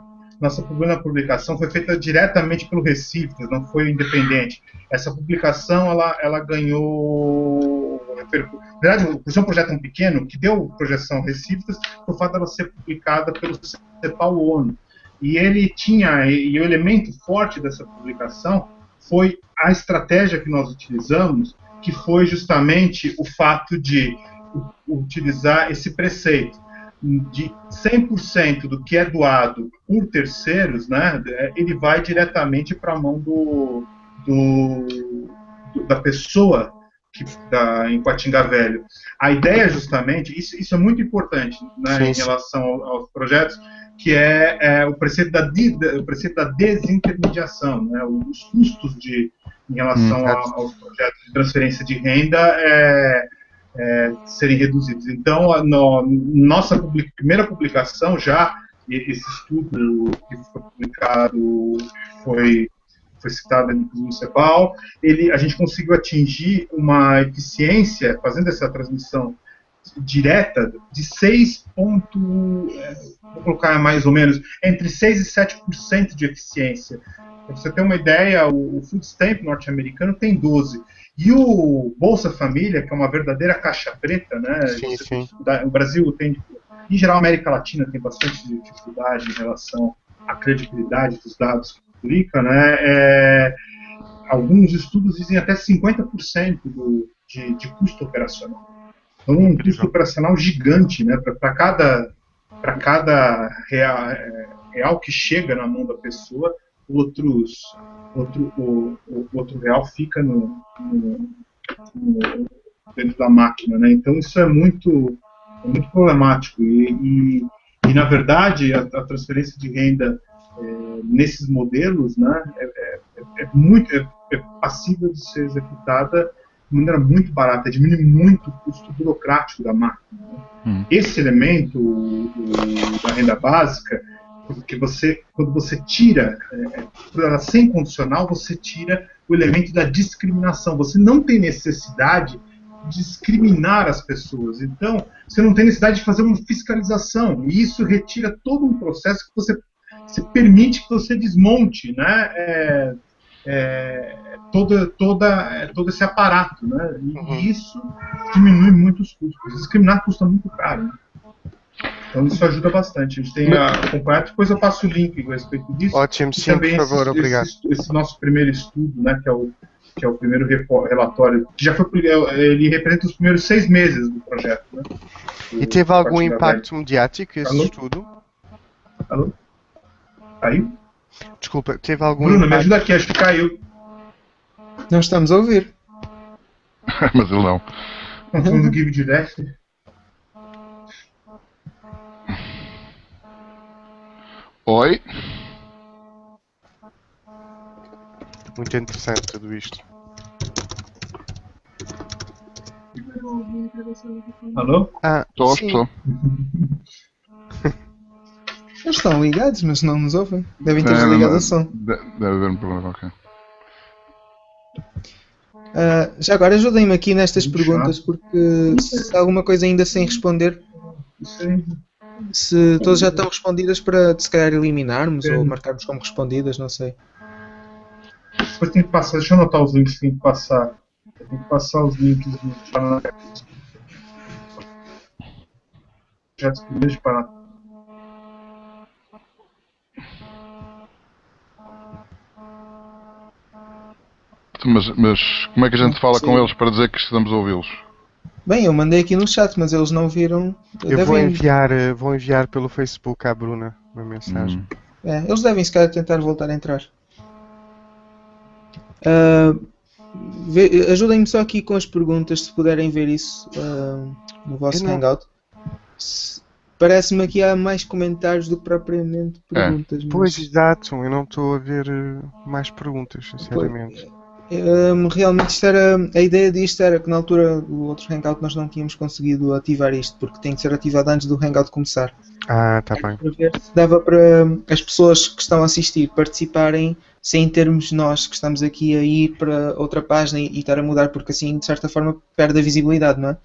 foi feita diretamente pelo Recife, não foi independente. Essa publicação, ela ganhou... Na verdade, por ser um projeto tão pequeno, que deu projeção Recife, foi o fato dela ser publicada pelo CEPAL ONU. E o elemento forte dessa publicação foi a estratégia que nós utilizamos, que foi justamente o fato de utilizar esse preceito de 100% do que é doado por terceiros, né, ele vai diretamente para a mão da pessoa em Quatinga Velho. A ideia, justamente, isso é muito importante, né, em relação aos projetos, que é o preceito da desintermediação, né, os custos em relação aos projetos de transferência de renda serem reduzidos. Então, nossa primeira publicação, esse estudo que foi publicado, foi citado no CEPAL, a gente conseguiu atingir uma eficiência, fazendo essa transmissão direta, de vou colocar mais ou menos, entre 6% e 7% de eficiência. Para você ter uma ideia, o Food Stamp norte-americano tem 12%. E o Bolsa Família, que é uma verdadeira caixa preta, né? Sim. O Brasil tem, em geral, a América Latina tem bastante dificuldade em relação à credibilidade dos dados que publica, né? Alguns estudos dizem até 50% de custo operacional. Então, um custo operacional gigante, né? Para cada real que chega na mão da pessoa, outro real fica dentro da máquina, né? Então isso é muito problemático e na verdade a transferência de renda nesses modelos, né, passível de ser executada de maneira muito barata, diminui muito o custo burocrático da máquina. Esse elemento da renda básica, porque quando você tira, por ela ser incondicional, você tira o elemento da discriminação. Você não tem necessidade de discriminar as pessoas. Então, você não tem necessidade de fazer uma fiscalização. E isso retira todo um processo que você permite que você desmonte, né? Todo esse aparato, né? E isso diminui muito os custos. Discriminar custa muito caro, né? Então isso ajuda bastante. A gente tem acompanhado, depois eu passo o link a respeito disso. Ótimo, sim, por favor, obrigado. Esse nosso primeiro estudo, né, que é o primeiro relatório, que já foi, ele representa os primeiros 6 meses do projeto, né? E teve algum impacto mediático esse estudo? Alô? Caiu? Desculpa, teve algum Bruno, impacto? me ajuda aqui, acho que caiu. Não estamos a ouvir. Mas ele não. Nós estamos no Give Direct. Oi? Muito interessante tudo isto. Alô? Estou. Eles estão ligados, mas não nos ouvem. Devem ter Não, desligado não. o som. Deve haver um problema, ok. Já agora ajudem-me aqui nestas Muito perguntas, chato. porque se há alguma coisa ainda sem responder, Isso aí. se todas já estão respondidas para se calhar eliminarmos ou marcarmos como respondidas, não sei. Depois tem que passar, deixa eu anotar os links que tem que passar. Tem que passar os links no projetos primeiros para. Mas como é que a gente fala Sim. com eles para dizer que estamos a ouvi-los? Bem, eu mandei aqui no chat, mas eles não viram. Eu vou enviar pelo Facebook à Bruna uma mensagem. Eles devem se calhar tentar voltar a entrar. Ajudem-me só aqui com as perguntas, se puderem ver isso no vosso Hangout. Parece-me que há mais comentários do que propriamente perguntas. Pois, exato, eu não estou a ver mais perguntas, sinceramente. Realmente a ideia disto era que na altura do outro Hangout nós não tínhamos conseguido ativar isto, porque tem que ser ativado antes do Hangout começar. Tá bem. Para ver se dava para as pessoas que estão a assistir participarem sem termos nós que estamos aqui a ir para outra página e estar a mudar, porque assim de certa forma perde a visibilidade, não é?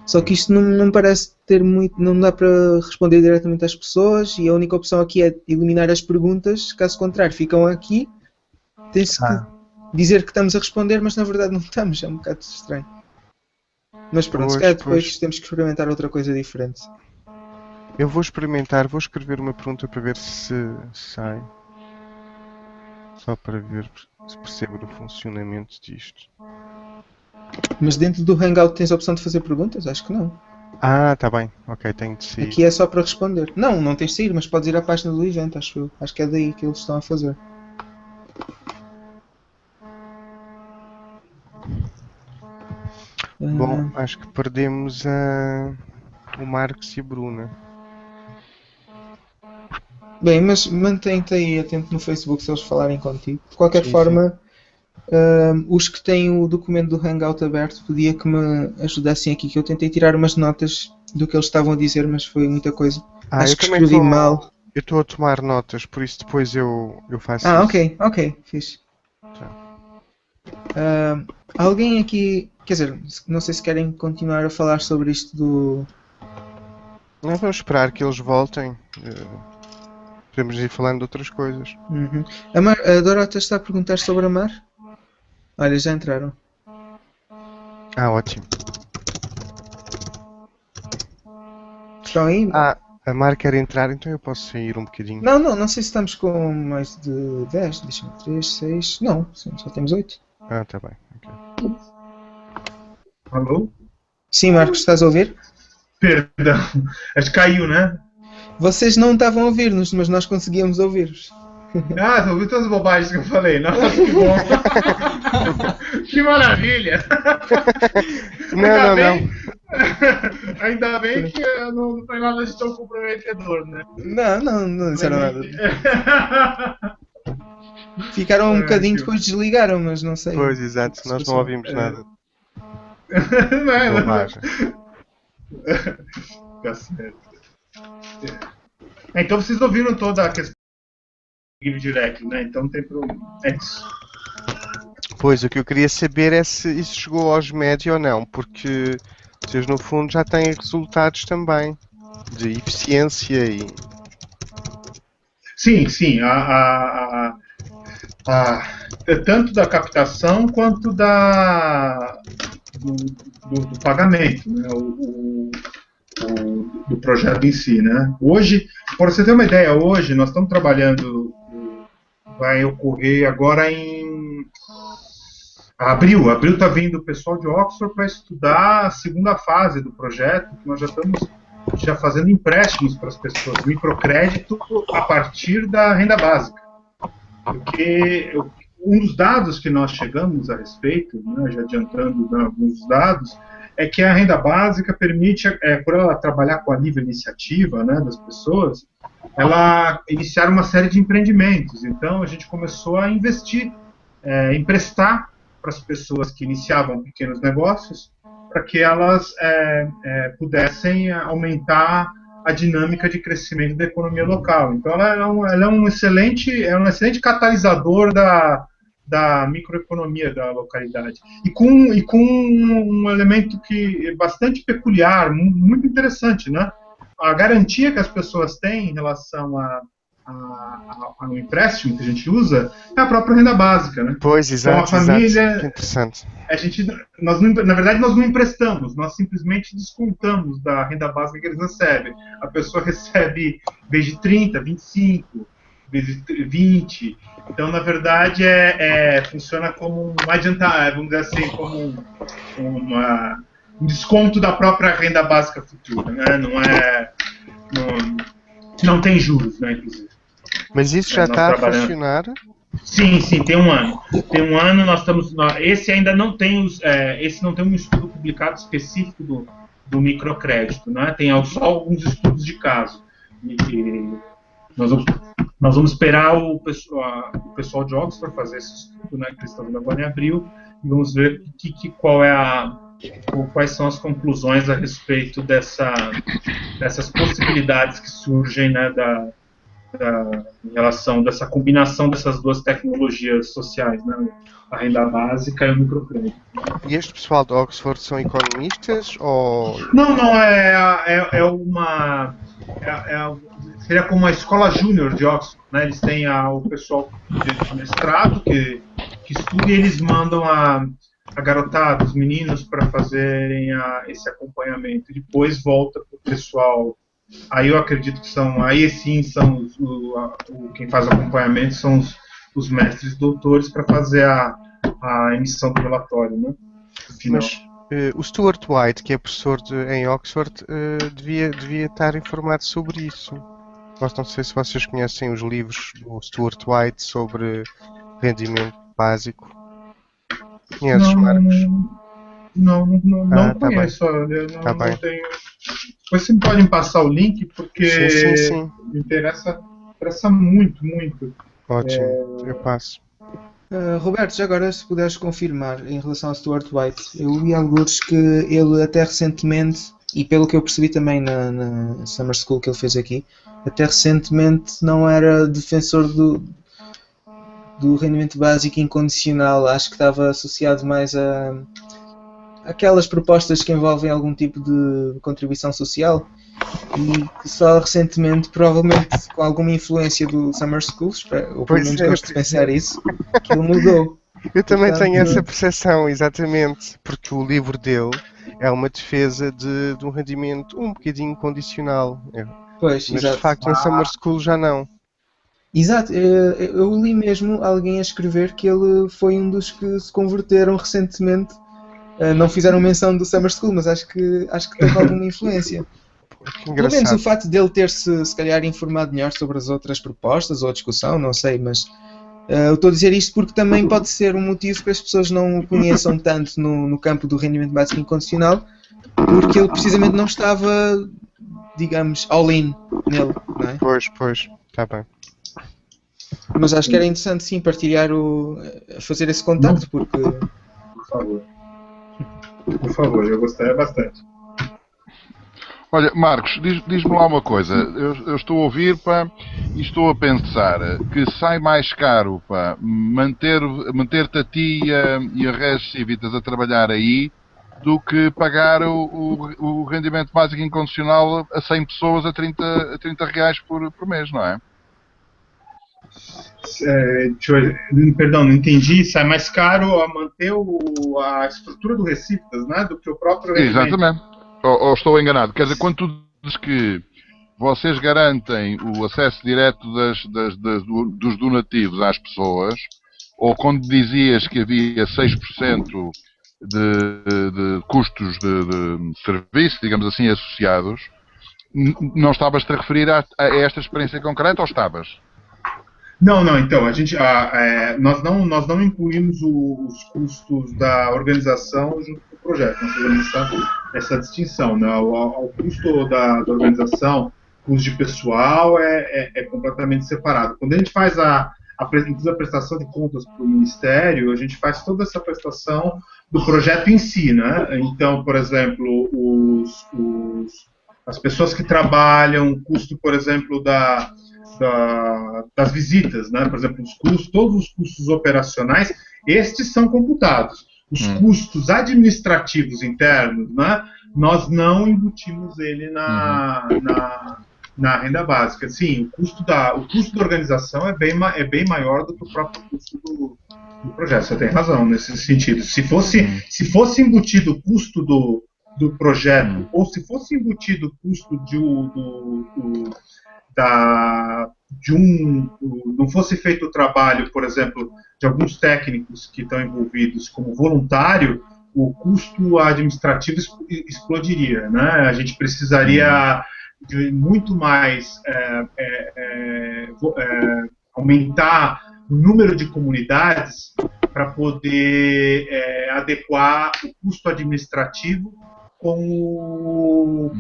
Só que isto não parece ter muito, não dá para responder diretamente às pessoas e a única opção aqui é eliminar as perguntas, caso contrário ficam aqui, tem-se que dizer que estamos a responder, mas na verdade não estamos, é um bocado estranho. Mas pronto, se calhar depois temos que experimentar outra coisa diferente. Eu vou experimentar, vou escrever uma pergunta para ver se sai. Só para ver se percebo o funcionamento disto. Mas dentro do Hangout tens a opção de fazer perguntas? Acho que não. Tá bem. Ok, tenho de sair. Aqui é só para responder. Não tens de sair, mas podes ir à página do evento, acho eu. Acho que é daí que eles estão a fazer. Bom, acho que perdemos o Marcos e a Bruna. Bem, mas mantém-te aí atento no Facebook se eles falarem contigo. De qualquer forma, os que têm o documento do Hangout aberto, pedia que me ajudassem aqui, que eu tentei tirar umas notas do que eles estavam a dizer, mas foi muita coisa. Acho que escrevi mal. Eu estou a tomar notas, por isso depois eu faço isso. Ok, fixe. Alguém aqui, quer dizer, não sei se querem continuar a falar sobre isto do... Não, vamos esperar que eles voltem. Podemos ir falando de outras coisas. A Dorota está a perguntar sobre a Mar? Olha, já entraram. Ótimo. Estão aí? A Mar quer entrar, então eu posso sair um bocadinho. Não sei se estamos com mais de 10. Deixa-me 3, 6... Não, só temos 8. Tá bem. Okay. Alô? Sim, Marcos, estás a ouvir? Perdão, acho que caiu, né? Vocês não estavam a ouvir-nos, mas nós conseguíamos ouvir-vos. Estou ouvindo todas as bobagens que eu falei. Nossa, que bom. Que maravilha. Não. Ainda bem que não foi nada de tão comprometedor, né? Não disseram nada. Ficaram um bocadinho, depois desligaram, mas não sei. Pois, exato, nós não ouvimos nada. Não, Bobagem. Tá certo. Então vocês ouviram toda a questão do Give Direct, né? Então não tem problema. É isso. Pois, o que eu queria saber é se isso chegou aos médios ou não, porque vocês no fundo já têm resultados também de eficiência e... Sim. Tanto da captação quanto do pagamento, né? Do projeto em si, né? Hoje, para você ter uma ideia, hoje nós estamos trabalhando, vai ocorrer agora em abril. Abril está vindo o pessoal de Oxford para estudar a segunda fase do projeto, que nós já estamos fazendo empréstimos para as pessoas, microcrédito a partir da renda básica. Porque um dos dados que nós chegamos a respeito, né, já adiantando alguns dados, é que a renda básica permite, por ela trabalhar com a livre iniciativa, né, das pessoas, ela iniciar uma série de empreendimentos. Então, a gente começou a investir, emprestar para as pessoas que iniciavam pequenos negócios, para que elas pudessem aumentar a dinâmica de crescimento da economia local. Então, ela é um excelente catalisador da microeconomia da localidade. E com um elemento que é bastante peculiar, muito interessante, né? A garantia que as pessoas têm em relação ao empréstimo que a gente usa é a própria renda básica, né? Pois, exato, então, a família, que interessante. Na verdade, nós não emprestamos, nós simplesmente descontamos da renda básica que eles recebem. A pessoa recebe, em vez de 30, 25, em vez de 20. Então, na verdade, funciona como um adiantar, vamos dizer assim, como um desconto da própria renda básica futura, né? Não tem juros, né, inclusive. Mas isso já está a funcionar? Sim, tem um ano. Tem um ano, nós estamos. Esse ainda não tem esse não tem um estudo publicado específico do microcrédito, né? Tem só alguns estudos de caso. E nós vamos esperar o pessoal de Oxford fazer esse estudo, né? Que eles estão fazendo agora em abril, e vamos ver quais são as conclusões a respeito dessas possibilidades que surgem, né, em relação dessa combinação dessas duas tecnologias sociais, né, a renda básica e o microcrédito. E este pessoal de Oxford são economistas ou... Não, seria como a escola júnior de Oxford, né? Eles têm o pessoal de mestrado que estuda, e eles mandam a garotada, os meninos, para fazerem esse acompanhamento. Depois volta para o pessoal. Aí eu acredito que são quem faz o acompanhamento são os mestres e doutores para fazer a emissão do relatório, né? Final. Mas o Stuart White, que é professor em Oxford, devia estar informado sobre isso. Não sei se vocês conhecem os livros do Stuart White sobre rendimento básico. Conheces, Marcos? Não tá conheço. Bem. Olha, Tá bem. não tenho. Depois vocês podem passar o link, porque sim. me interessa muito. Ótimo, eu passo. Roberto, já agora, se puderes confirmar em relação ao Stuart White, eu li alguns que ele até recentemente, e pelo que eu percebi também na Summer School que ele fez aqui, até recentemente não era defensor do rendimento básico incondicional. Acho que estava associado mais a aquelas propostas que envolvem algum tipo de contribuição social, e que só recentemente, provavelmente com alguma influência do Summer School, ou pelo menos gosto de pensar isso, que ele mudou. Eu também tenho essa percepção, exatamente, porque o livro dele é uma defesa de um rendimento um bocadinho condicional. Pois, mas exato. de facto na Summer School já não. Exato, eu li mesmo alguém a escrever que ele foi um dos que se converteram recentemente. Não fizeram menção do Summer School, mas acho que teve alguma influência. Pelo menos o facto dele ter-se calhar informado melhor sobre as outras propostas ou a discussão, não sei, mas eu estou a dizer isto porque também pode ser um motivo que as pessoas não o conheçam tanto no campo do rendimento básico incondicional, porque ele precisamente não estava, digamos, all-in nele, não é? Pois, está bem. Mas acho que era interessante sim partilhar fazer esse contacto, porque. Por favor. Por favor, eu gostaria bastante. Olha, Marcos, diz-me lá uma coisa. Eu estou a ouvir, pá, e estou a pensar que sai mais caro, pá, manter-te a ti e a Res Civitas a trabalhar aí do que pagar o rendimento básico incondicional a 100 pessoas a 30 reais por mês, não é? Perdão, não entendi. Sai mais caro a manter a estrutura do Recife, né, do que o próprio rendimento. Exatamente. Ou estou enganado? Quer dizer, quando tu dizes que vocês garantem o acesso direto dos donativos às pessoas, ou quando dizias que havia 6% de custos de serviço, digamos assim, associados, não estavas-te a referir a esta experiência concreta ou estavas? Não, então, nós não incluímos os custos da organização junto com o projeto. Nós fazemos essa distinção, né? O custo da organização, custo de pessoal é completamente separado. Quando a gente faz a prestação de contas para o Ministério, a gente faz toda essa prestação do projeto em si, né? Então, por exemplo, as pessoas que trabalham, o custo, por exemplo, das visitas, né? Por exemplo, todos os custos operacionais, estes são computados. Os custos administrativos internos, né? Nós não embutimos ele na renda básica. Sim, o custo da organização é bem maior do que o próprio custo do projeto. Você tem razão nesse sentido. Se fosse embutido o custo do projeto, ou se fosse embutido o custo não fosse feito o trabalho, por exemplo, de alguns técnicos que estão envolvidos como voluntário, o custo administrativo explodiria, né? A gente precisaria de muito mais aumentar o número de comunidades para poder adequar o custo administrativo com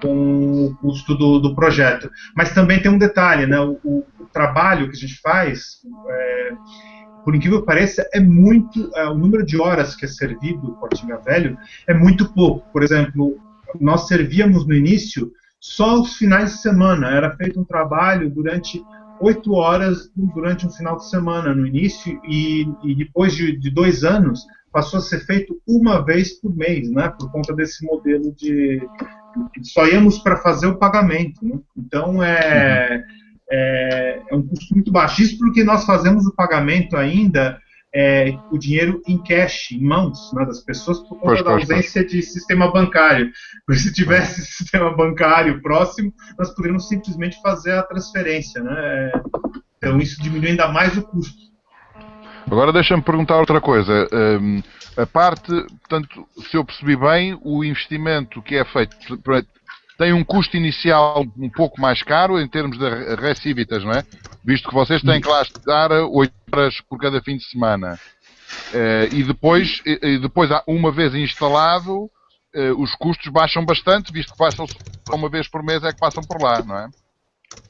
o custo do projeto. Mas também tem um detalhe, né? O trabalho que a gente faz, por incrível que pareça, o número de horas que é servido no Portinga Velho é muito pouco. Por exemplo, nós servíamos no início só os finais de semana. Era feito um trabalho durante 8 horas durante um final de semana no início e depois de 2 anos passou a ser feito uma vez por mês, né? Por conta desse modelo só íamos para fazer o pagamento, né? Então é um custo muito baixo. Isso porque nós fazemos o pagamento ainda o dinheiro em cash, em mãos, né, das pessoas por conta da ausência de sistema bancário. Porque se tivesse sistema bancário próximo, nós poderíamos simplesmente fazer a transferência, né? Então isso diminui ainda mais o custo. Agora deixa-me perguntar outra coisa. A parte, portanto, se eu percebi bem, o investimento que é feito tem um custo inicial um pouco mais caro em termos de Res Civitas, não é? Visto que vocês têm que lá estar 8 horas por cada fim de semana. E depois, uma vez instalado, os custos baixam bastante, visto que passam uma vez por mês é que passam por lá, não é?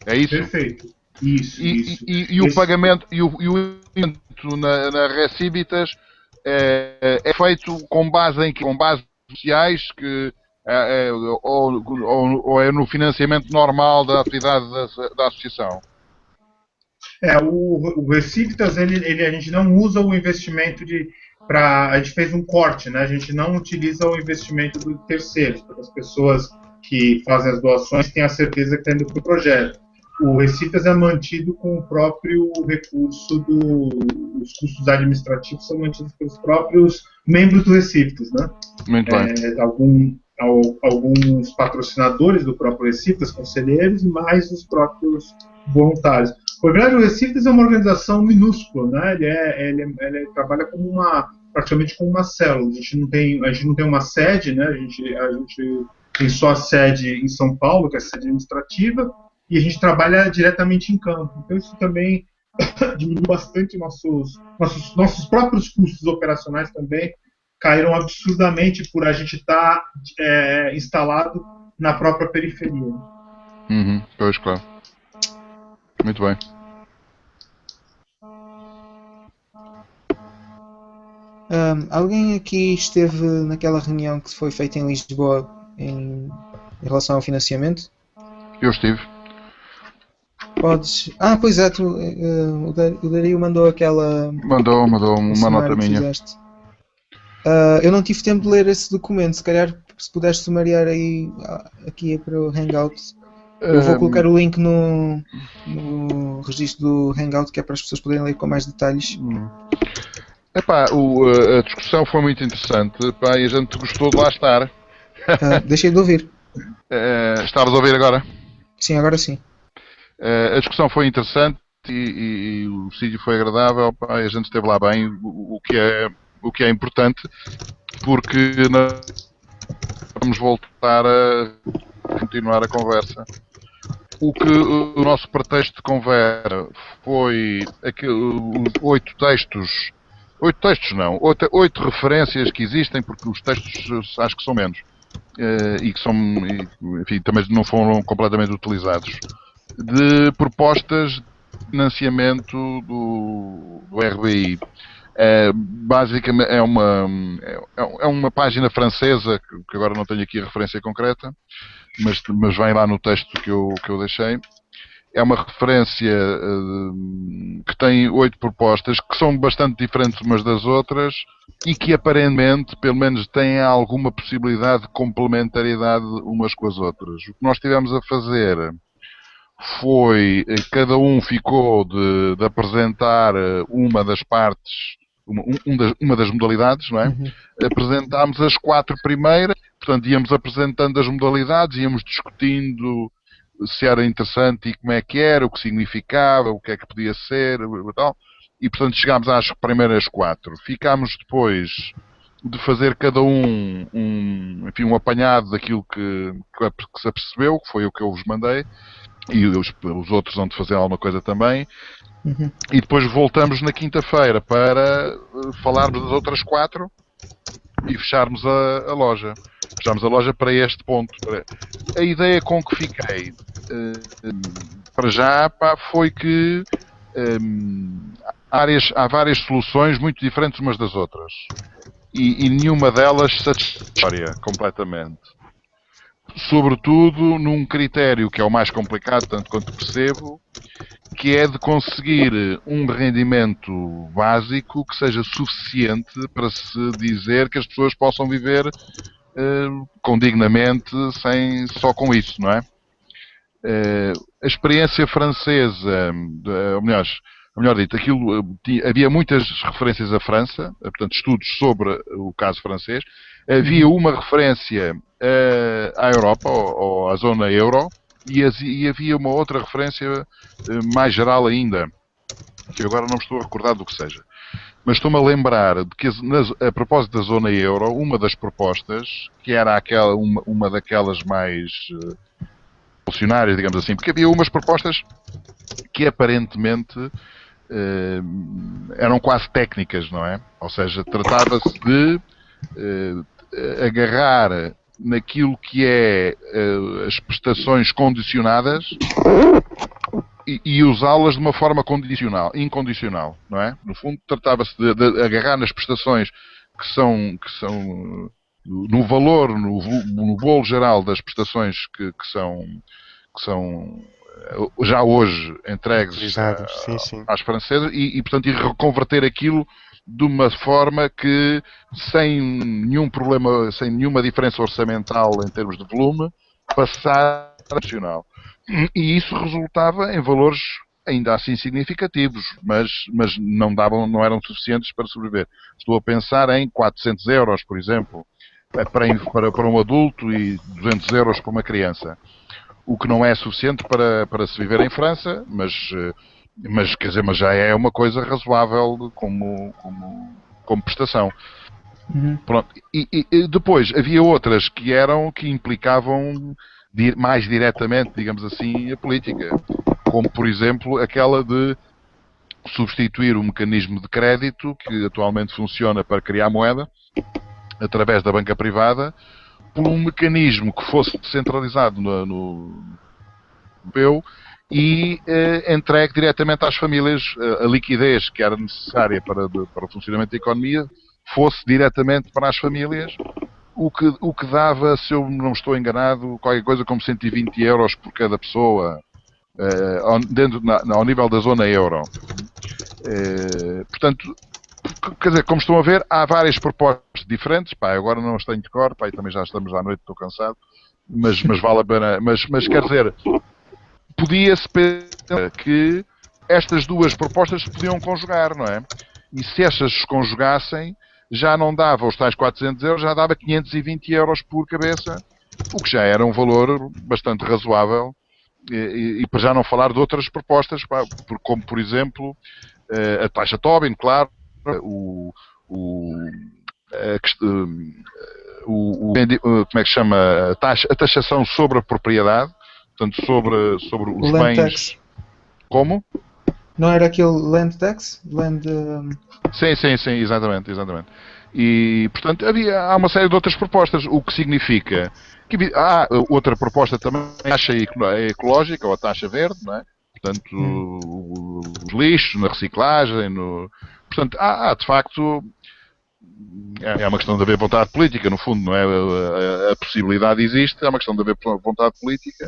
É isso? Perfeito. Isso. E o pagamento e o investimento na Res Civitas é feito com base sociais que ou é no financiamento normal da atividade da associação? O Recivitas, a gente não usa o investimento a gente fez um corte, né? A gente não utiliza o investimento do terceiros, para as pessoas que fazem as doações tenham a certeza que está indo para o projeto. O Recivitas é mantido com o próprio recurso os custos administrativos são mantidos pelos próprios membros do Recivitas, né? Muito bem. Alguns patrocinadores do próprio Recivitas, conselheiros, e mais os próprios voluntários. O Recivitas é uma organização minúscula, né? Ele trabalha praticamente como uma célula. A gente não tem uma sede, né? A gente tem só a sede em São Paulo, que é a sede administrativa, e a gente trabalha diretamente em campo. Então isso também diminui bastante nossos próprios custos operacionais também caíram absurdamente por a gente estar instalado na própria periferia. Pois, claro. Muito bem. Alguém aqui esteve naquela reunião que foi feita em Lisboa em relação ao financiamento? Eu estive. Podes. Ah, pois é, o Dario mandou aquela. Mandou uma sumário nota que minha. fizeste. Eu não tive tempo de ler esse documento, se calhar se puderes sumariar aí aqui para o Hangout. Eu vou colocar o link no registro do Hangout, que é para as pessoas poderem ler com mais detalhes. Epá, a discussão foi muito interessante, pá, e a gente gostou de lá estar. Deixei de ouvir. Estavas a ouvir agora? Sim, agora sim. A discussão foi interessante e o sítio foi agradável, pá, e a gente esteve lá bem, o que é importante, porque nós vamos voltar a continuar a conversa. O nosso pretexto de conversa foi os 8 textos. 8 referências que existem, porque os textos acho que são menos. E que são, enfim, também não foram completamente utilizados. De propostas de financiamento do RBI. Basicamente é uma página francesa, que agora não tenho aqui a referência concreta, mas vem lá no texto que eu deixei. É uma referência que tem 8 propostas que são bastante diferentes umas das outras e que aparentemente, pelo menos, têm alguma possibilidade de complementariedade umas com as outras. O que nós tivemos a fazer foi, cada um ficou de apresentar uma das partes, uma das modalidades, não é? Apresentámos as 4 primeiras, portanto íamos apresentando as modalidades, íamos discutindo se era interessante e como é que era, o que significava, o que é que podia ser e tal. E portanto chegámos às primeiras 4. Ficámos depois de fazer cada enfim, um apanhado daquilo que se apercebeu, que foi o que eu vos mandei, e os outros vão de fazer alguma coisa também. E depois voltamos na quinta-feira para falarmos das outras 4 e fecharmos a loja. Fechámos a loja para este ponto. A ideia com que fiquei para já, pá, foi que há várias soluções muito diferentes umas das outras. E nenhuma delas satisfatória completamente. Sobretudo num critério que é o mais complicado, tanto quanto percebo, que é de conseguir um rendimento básico que seja suficiente para se dizer que as pessoas possam viver condignamente só com isso, não é? A experiência francesa, ou melhor dito, havia muitas referências à França, portanto estudos sobre o caso francês, havia uma referência à Europa ou à zona euro e havia uma outra referência mais geral ainda, que eu agora não estou a recordar do que seja. Mas estou-me a lembrar de que, a propósito da zona euro, uma das propostas, que era uma daquelas mais revolucionárias, digamos assim, porque havia umas propostas que aparentemente eram quase técnicas, não é? Ou seja, tratava-se de agarrar naquilo que é as prestações condicionadas e usá-las de uma forma incondicional, não é? No fundo, tratava-se de agarrar nas prestações que são no valor, no bolo geral das prestações que são já hoje entregues às francesas e portanto, reconverter aquilo de uma forma que, sem nenhum problema, sem nenhuma diferença orçamental em termos de volume, passar a nacional. E isso resultava em valores ainda assim significativos, mas não eram suficientes para sobreviver. Estou a pensar em 400 euros, por exemplo, para um adulto e 200 euros para uma criança. O que não é suficiente para se viver em França, mas quer dizer, mas já é uma coisa razoável como prestação. Pronto. E depois havia outras que implicavam mais diretamente, digamos assim, a política. Como, por exemplo, aquela de substituir o mecanismo de crédito que atualmente funciona para criar moeda através da banca privada por um mecanismo que fosse centralizado no europeu e entregue diretamente às famílias a liquidez que era necessária para o funcionamento da economia fosse diretamente para as famílias, o que dava, se eu não estou enganado, qualquer coisa como 120 euros por cada pessoa, ao nível da zona euro. Portanto, quer dizer, como estão a ver, há várias propostas diferentes. Pá, agora não as tenho de cor, pá, e também já estamos à noite, estou cansado. Mas vale a pena. Mas quer dizer, podia-se pensar que estas duas propostas se podiam conjugar, não é? E se estas se conjugassem, já não dava os tais 400 euros, já dava 520 euros por cabeça, o que já era um valor bastante razoável. E para já não falar de outras propostas, pá, como por exemplo a taxa Tobin, claro, como é que se chama? A taxação sobre a propriedade, portanto, sobre os Land bens. tax. Como? Não era aquele land tax? Sim, exatamente. E, portanto, há uma série de outras propostas, o que significa que há outra proposta também, a taxa ecológica, ou a taxa verde, não é? Portanto, os lixos, na reciclagem, portanto, há de facto, é uma questão de haver vontade política, no fundo, não é? A possibilidade existe, é uma questão de haver vontade política,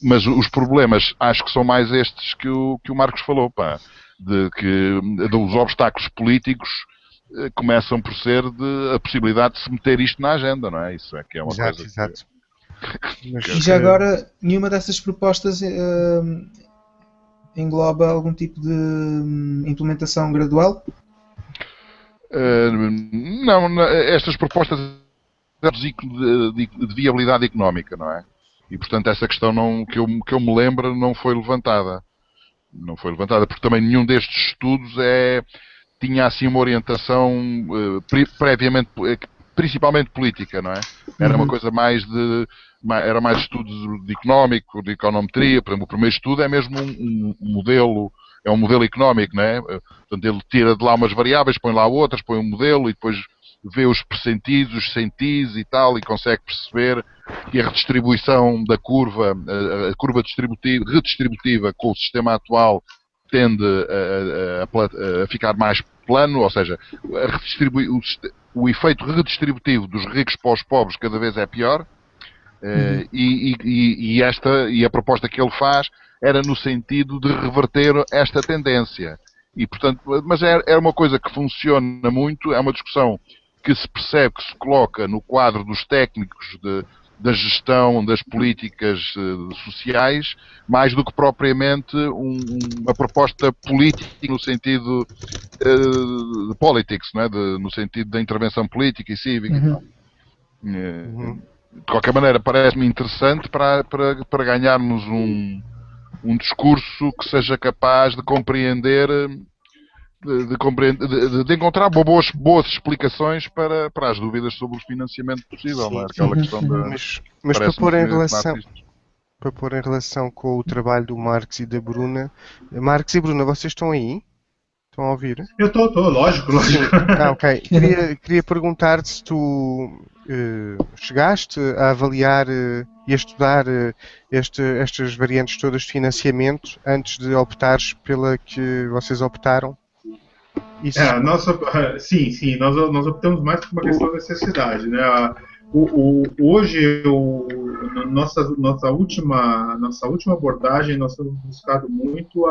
mas os problemas acho que são mais estes que o Marcos falou, pá, dos obstáculos políticos começam por ser a possibilidade de se meter isto na agenda, não é? Isso é que é uma coisa. Exato. E já agora, nenhuma dessas propostas engloba algum tipo de implementação gradual? Não, estas propostas de viabilidade económica, não é? E portanto essa questão que eu me lembro não foi levantada. Não foi levantada, porque também nenhum destes estudos tinha assim uma orientação previamente, principalmente política, não é? Era uma coisa era mais estudos de económico, de econometria. Por exemplo, o primeiro estudo é mesmo um modelo, é um modelo económico, não é? Portanto, ele tira de lá umas variáveis, põe lá outras, põe um modelo e depois vê os percentis, os centis e tal, e consegue perceber que a redistribuição da curva, a curva redistributiva com o sistema atual tende a ficar mais plano, ou seja, o efeito redistributivo dos ricos para os pobres cada vez é pior. E a proposta que ele faz era no sentido de reverter esta tendência. E, portanto, mas é uma coisa que funciona muito, é uma discussão que se percebe, que se coloca no quadro dos técnicos da gestão das políticas sociais, mais do que propriamente uma proposta política no sentido de politics, não é? No sentido da intervenção política e cívica. De qualquer maneira, parece-me interessante para ganharmos um discurso que seja capaz de compreender, de encontrar boas explicações para as dúvidas sobre o financiamento possível. Não é? Aquela questão mas para pôr em relação com o trabalho do Marcos e da Bruna. Marcos e Bruna, vocês estão aí? Estão a ouvir? Eu estou, lógico. Ok. Queria perguntar-te se tu chegaste a avaliar e a estudar estas variantes todas de financiamento antes de optares pela que vocês optaram? Sim, nós optamos mais por uma questão de necessidade, né? Hoje, nossa última abordagem, nós temos buscado muito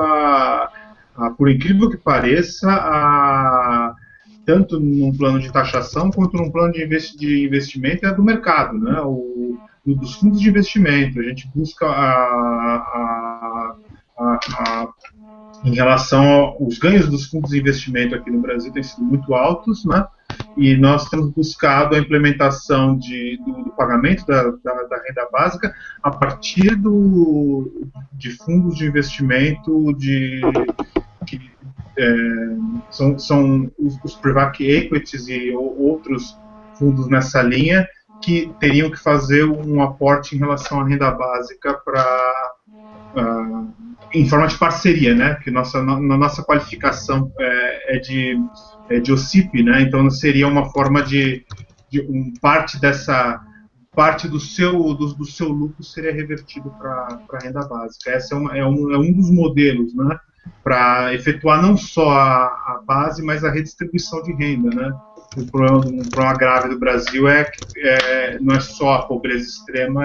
por incrível que pareça, tanto num plano de taxação quanto num plano de investimento do mercado, né? Dos fundos de investimento. A gente busca em relação aos ganhos dos fundos de investimento aqui no Brasil têm sido muito altos, né? E nós temos buscado a implementação do pagamento da renda básica a partir de fundos de investimento que são os private equities e outros fundos nessa linha que teriam que fazer um aporte em relação à renda básica em forma de parceria, né? Que na nossa qualificação é de OCIP, né? Então seria uma forma de parte do seu lucro seria revertido para a renda básica. Esse é um dos modelos, né? para efetuar não só a base, mas a redistribuição de renda, né? Um problema grave do Brasil não é só a pobreza extrema,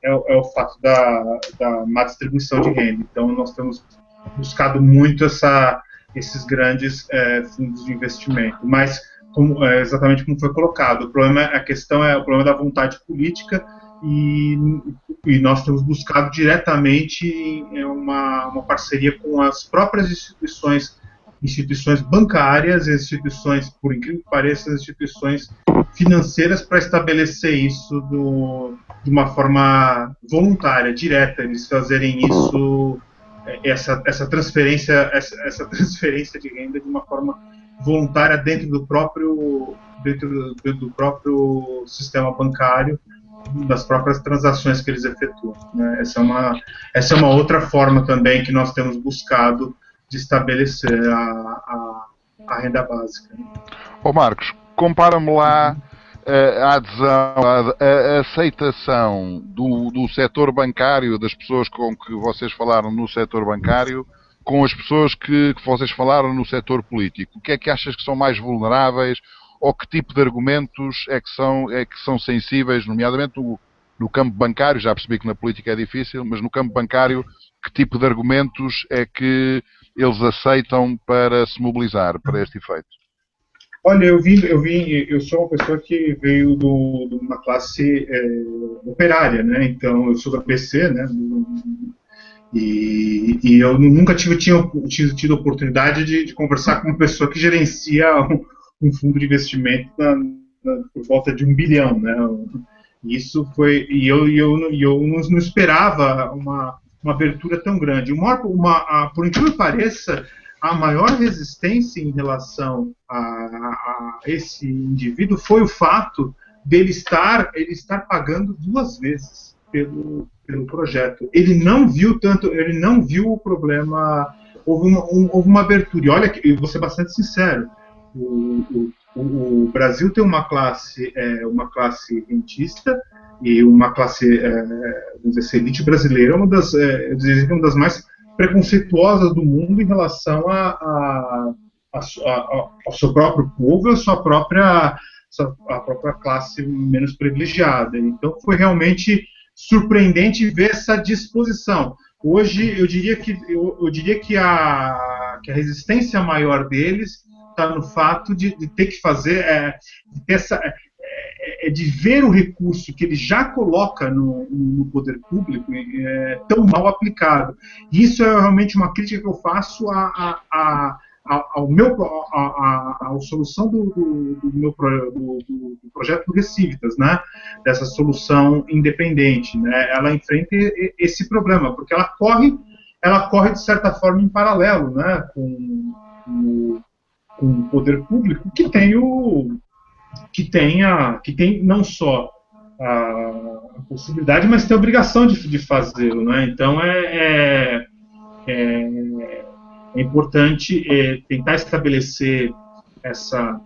é o fato da má distribuição de renda. Então, nós temos buscado muito esses grandes fundos de investimento. Mas, exatamente como foi colocado, a questão é o problema da vontade política, e nós temos buscado diretamente uma parceria com as próprias instituições bancárias, instituições, por incrível que pareça, instituições financeiras, para estabelecer isso de uma forma voluntária, direta, eles fazerem isso, essa transferência de renda de uma forma voluntária dentro do próprio sistema bancário, das próprias transações que eles efetuam, né? Essa é uma outra forma também que nós temos buscado de estabelecer a renda básica. Ô Marcos, compara-me lá a adesão, a aceitação do setor bancário, das pessoas com que vocês falaram no setor bancário, com as pessoas que vocês falaram no setor político. O que é que achas que são mais vulneráveis, ou que tipo de argumentos é que são sensíveis, nomeadamente no campo bancário? Já percebi que na política é difícil, mas no campo bancário, que tipo de argumentos é que eles aceitam para se mobilizar para este efeito? Olha, eu sou uma pessoa que veio de uma classe operária, né? Então, eu sou da PC, né? E eu nunca tinha tido a oportunidade de conversar com uma pessoa que gerencia um fundo de investimento por volta de 1 bilhão, né? Isso foi, e eu não esperava uma abertura tão grande. Por incrível que pareça, a maior resistência em relação a esse indivíduo foi o fato dele estar pagando 2 vezes pelo projeto. Ele não viu o problema. Houve uma abertura. E olha, eu vou ser bastante sincero. O Brasil tem uma classe rentista e uma classe, vamos dizer, elite brasileira, uma das mais preconceituosas do mundo em relação ao seu próprio povo e à sua própria classe menos privilegiada. Então, foi realmente surpreendente ver essa disposição. Hoje, eu diria que a resistência maior deles está no fato de ter que fazer, de ver o recurso que ele já coloca no poder público tão mal aplicado. E isso é realmente uma crítica que eu faço à solução do projeto do Recivitas, né? Dessa solução independente, né? Ela enfrenta esse problema, porque ela corre de certa forma em paralelo, né? Com o poder público que tem não só a possibilidade, mas tem a obrigação de fazê-lo, né? Então é importante tentar estabelecer essa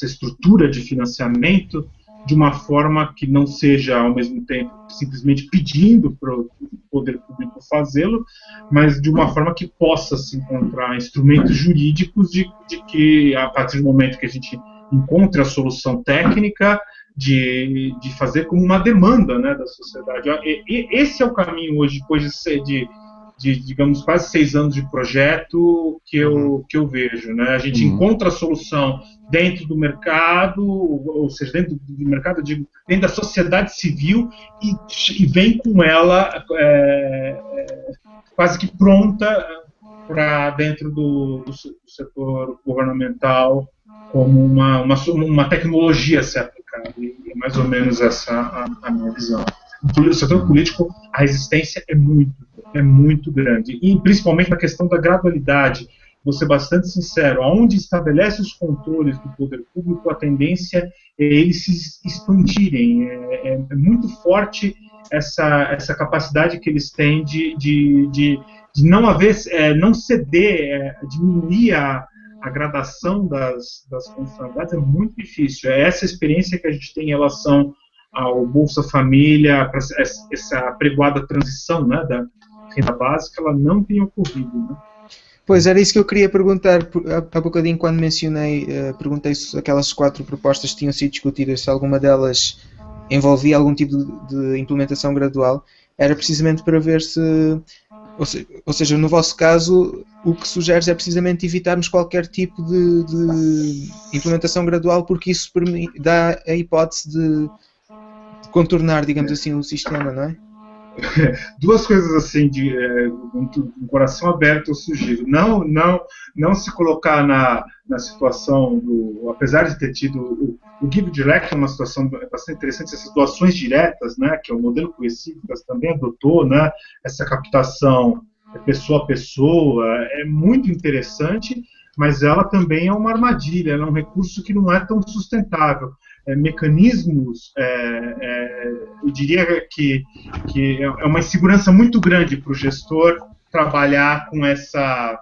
estrutura de financiamento de uma forma que não seja, ao mesmo tempo, simplesmente pedindo para o poder público fazê-lo, mas de uma forma que possa se encontrar instrumentos jurídicos de que, a partir do momento que a gente encontre a solução técnica, de fazer como uma demanda, né, da sociedade. E esse é o caminho hoje, depois de digamos, quase 6 anos de projeto que eu vejo, né? A gente encontra a solução dentro do mercado, ou seja, dentro do mercado, dentro da sociedade civil, e vem com ela quase que pronta para dentro do setor governamental como uma tecnologia a ser aplicada. E é mais ou menos essa a minha visão. No setor político, a resistência é muito grande, e principalmente na questão da gradualidade. Vou ser bastante sincero, aonde estabelece os controles do poder público, a tendência é eles se expandirem. É muito forte essa capacidade que eles têm de não ceder, diminuir a gradação das funcionalidades. É muito difícil. É essa experiência que a gente tem em relação ao Bolsa Família, essa pregoada transição, né, renda básica, ela não tem ocorrido, né? Pois, era isso que eu queria perguntar há bocadinho quando mencionei, perguntei se aquelas 4 propostas tinham sido discutidas, se alguma delas envolvia algum tipo de implementação gradual, era precisamente para ver se, ou seja, no vosso caso, o que sugeres é precisamente evitarmos qualquer tipo de implementação gradual, porque isso dá a hipótese de contornar, digamos assim, o sistema, não é? Duas coisas assim, um coração aberto eu sugiro. Não se colocar na situação apesar de ter tido o Give Direct, é uma situação bastante interessante, essas doações diretas, né, que é o modelo que o Recíprocas também adotou, né, essa captação pessoa a pessoa, é muito interessante, mas ela também é uma armadilha, ela é um recurso que não é tão sustentável. Mecanismos, eu diria que é uma insegurança muito grande para o gestor trabalhar com essa.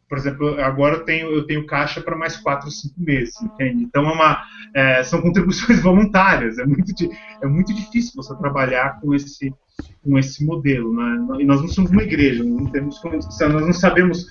Por exemplo, agora eu tenho caixa para mais 4 ou 5 meses, entende? Então são contribuições voluntárias, é muito difícil você trabalhar com esse modelo, né? E nós não somos uma igreja, não temos condição, nós não sabemos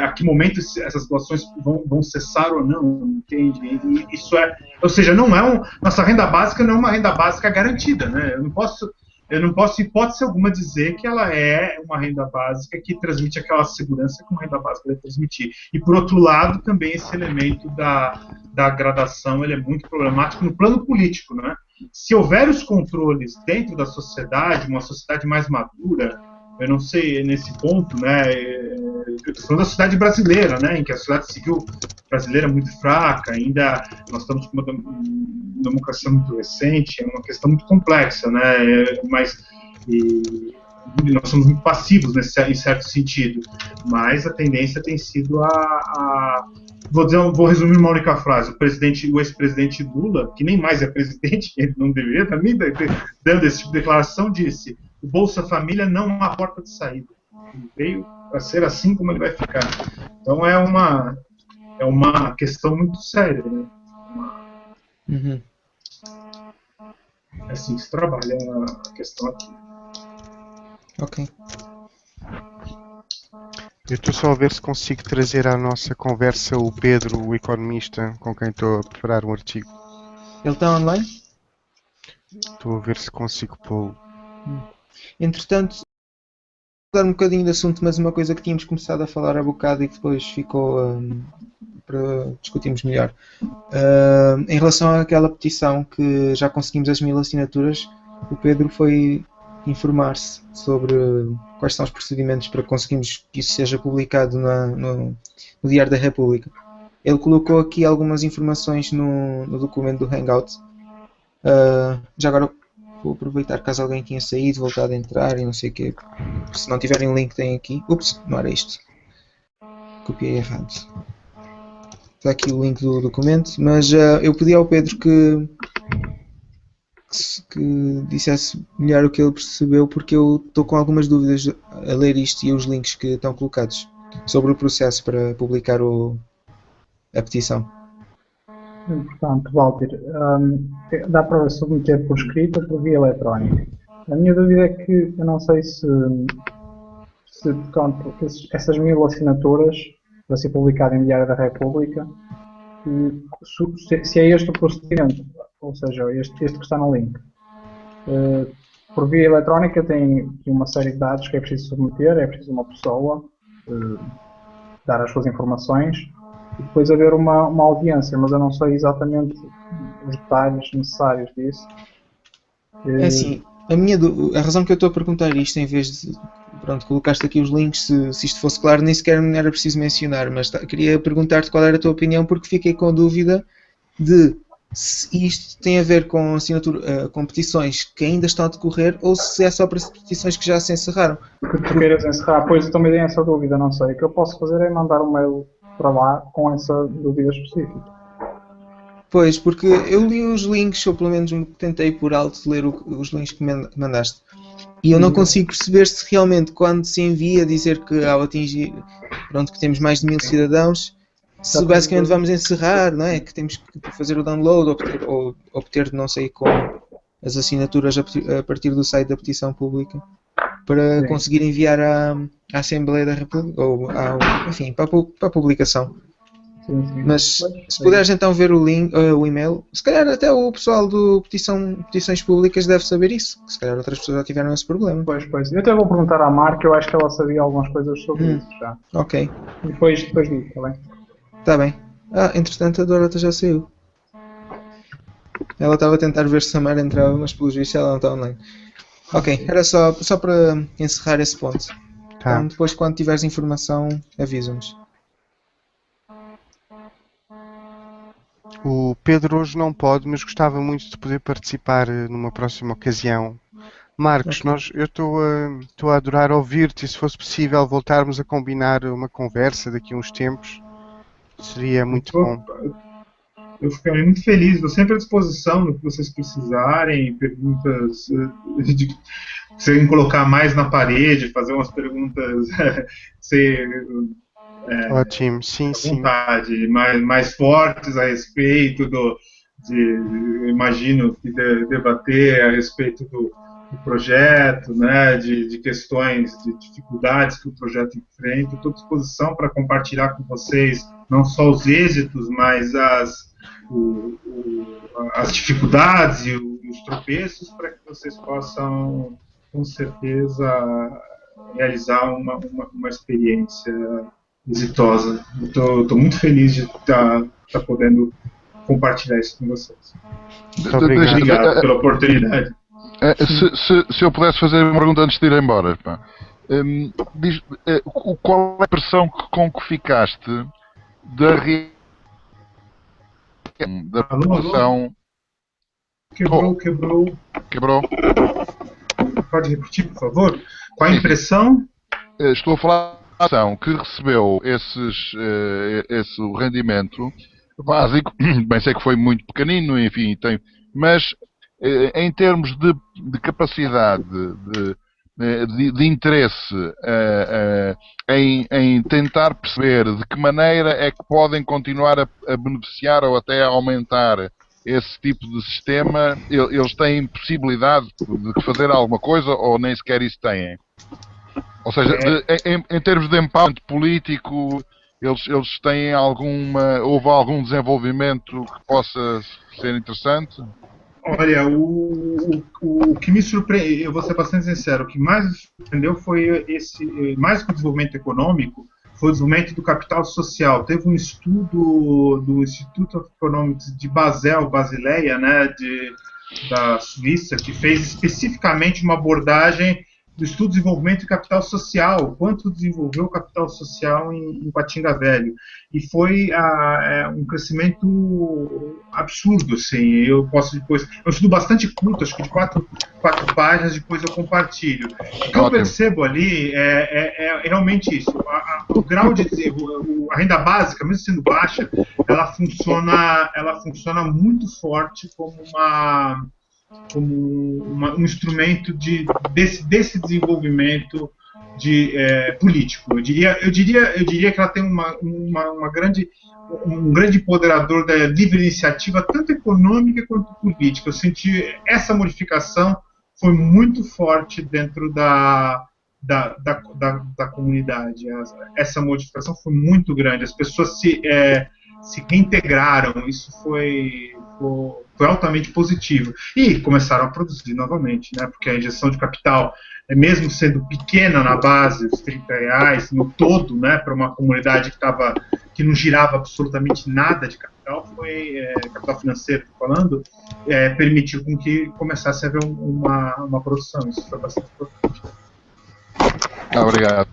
a que momento essas doações vão cessar ou não, entende? E isso ou seja, nossa renda básica não é uma renda básica garantida, né? Eu não posso, em hipótese alguma, dizer que ela é uma renda básica que transmite aquela segurança que uma renda básica deve transmitir. E, por outro lado, também esse elemento da gradação ele é muito problemático no plano político, né? Se houver os controles dentro da sociedade, uma sociedade mais madura, eu não sei nesse ponto, né? Eu estou falando da sociedade brasileira, né? Em que a sociedade civil brasileira é muito fraca, ainda nós estamos com uma democracia muito recente, é uma questão muito complexa, né? Mas nós somos muito passivos em certo sentido, mas a tendência tem sido vou resumir uma única frase. O ex-presidente Lula, que nem mais é presidente, ele não deveria também dando esse tipo de declaração, disse: o Bolsa Família não há porta de saída. Ele veio para ser assim como ele vai ficar. Então é uma questão muito séria, né? Uhum. É assim que se trabalha a questão aqui. Ok. Eu estou só a ver se consigo trazer à nossa conversa o Pedro, o economista, com quem estou a preparar um artigo. Ele está online? Estou a ver se consigo pô-lo. Entretanto, vou dar um bocadinho de assunto, mas uma coisa que tínhamos começado a falar há bocado e que depois ficou para discutirmos melhor. Em relação àquela petição que já conseguimos as 1000 assinaturas, o Pedro foi informar-se sobre quais são os procedimentos para conseguirmos que isso seja publicado no Diário da República. Ele colocou aqui algumas informações no documento do Hangout. Já agora vou aproveitar caso alguém tenha saído, voltado a entrar e não sei o quê. Se não tiverem o link, tem aqui. Ups, não era isto. Copiei errado. Está aqui o link do documento, mas eu pedi ao Pedro que dissesse melhor o que ele percebeu, porque eu estou com algumas dúvidas a ler isto e os links que estão colocados sobre o processo para publicar a petição. Portanto, Walter, dá para submeter por escrito ou por via eletrónica. A minha dúvida é que eu não sei se portanto, essas 1000 assinaturas para ser publicado em Diário da República, se é este o procedimento, ou seja, este que está no link. Por via eletrónica tem uma série de dados que é preciso submeter, é preciso uma pessoa dar as suas informações e depois haver uma audiência, mas eu não sei exatamente os detalhes necessários disso. É assim, a razão que eu estou a perguntar isto, em vez de colocaste aqui os links, se isto fosse claro, nem sequer era preciso mencionar, mas queria perguntar-te qual era a tua opinião, porque fiquei com dúvida de se isto tem a ver com com petições que ainda estão a decorrer ou se é só para petições que já se encerraram. Que tu queiras encerrar, pois eu também tenho essa dúvida, não sei. O que eu posso fazer é mandar um mail para lá com essa dúvida específica. Pois, porque eu li os links, ou pelo menos tentei por alto ler os links que mandaste. E eu não consigo perceber se realmente, quando se envia dizer que ao atingir, que temos mais de 1000 cidadãos, se basicamente vamos encerrar, não é? Que temos que fazer o download ou obter não sei como as assinaturas a partir do site da petição pública. para Sim. conseguir enviar à Assembleia da República, ou enfim, para a publicação. Sim. Mas Pois, se puderes então ver o link, o e-mail, se calhar até o pessoal do Petições Públicas deve saber isso, que se calhar outras pessoas já tiveram esse problema. Pois. Eu até vou perguntar à Marca, eu acho que ela sabia algumas coisas sobre isso já. Ok, E depois digo, está bem? está bem. Entretanto a Dorota já saiu. Ela estava a tentar ver se a Samara entrava, mas pelos vistos ela não está online. Ok, era só para encerrar esse ponto. Tá. Então depois quando tiveres informação avisa-nos. O Pedro hoje não pode, mas gostava muito de poder participar numa próxima ocasião. Marcos, eu estou a adorar ouvir-te e se fosse possível voltarmos a combinar uma conversa daqui a uns tempos, seria muito bom. Eu ficarei muito feliz, estou sempre à disposição no que vocês precisarem, perguntas, se quiserem colocar mais na parede, fazer umas perguntas, Ótimo, sim. à vontade, mais fortes a respeito imagino que debater a respeito do projeto, né, de questões, de dificuldades que o projeto enfrenta. Estou à disposição para compartilhar com vocês não só os êxitos, mas as dificuldades e os tropeços para que vocês possam, com certeza, realizar uma experiência exitosa. Estou muito feliz de estar podendo compartilhar isso com vocês. Muito obrigado. Obrigado pela oportunidade. Se eu pudesse fazer uma pergunta antes de ir embora, pá. Qual é a impressão com que ficaste da população? Quebrou. Pode repetir, por favor? Qual a Sim. impressão? Estou a falar da ação que recebeu esse rendimento básico. Bem, sei que foi muito pequenino, enfim, mas em termos de capacidade, de interesse em tentar perceber de que maneira é que podem continuar a beneficiar ou até a aumentar esse tipo de sistema, eles têm possibilidade de fazer alguma coisa ou nem sequer isso têm? Ou seja, em termos de empowerment político, eles têm houve algum desenvolvimento que possa ser interessante? Olha, o que me surpreendeu, eu vou ser bastante sincero, o que mais me surpreendeu foi mais que o desenvolvimento econômico, foi o desenvolvimento do capital social. Teve um estudo do Institute of Economics de Basel, Basileia, né, da Suíça, que fez especificamente uma abordagem do estudo de desenvolvimento e capital social, quanto desenvolveu o capital social em Patinga Velho. E foi um crescimento absurdo, assim. Eu posso depois... É um estudo bastante curto, acho que de quatro páginas, depois eu compartilho. O que eu percebo ali é realmente isso. O grau de... A renda básica, mesmo sendo baixa, ela funciona muito forte como um instrumento desse desenvolvimento político. Eu diria que ela tem um grande empoderador da livre iniciativa, tanto econômica quanto política. Eu senti essa modificação foi muito forte dentro da comunidade. Essa modificação foi muito grande. As pessoas se reintegraram. Isso foi altamente positivo. E começaram a produzir novamente, né? Porque a injeção de capital, mesmo sendo pequena na base, os R$30, no todo, né, para uma comunidade que não girava absolutamente nada de capital, capital financeiro, falando, permitiu com que começasse a haver uma produção. Isso foi bastante importante. Obrigado.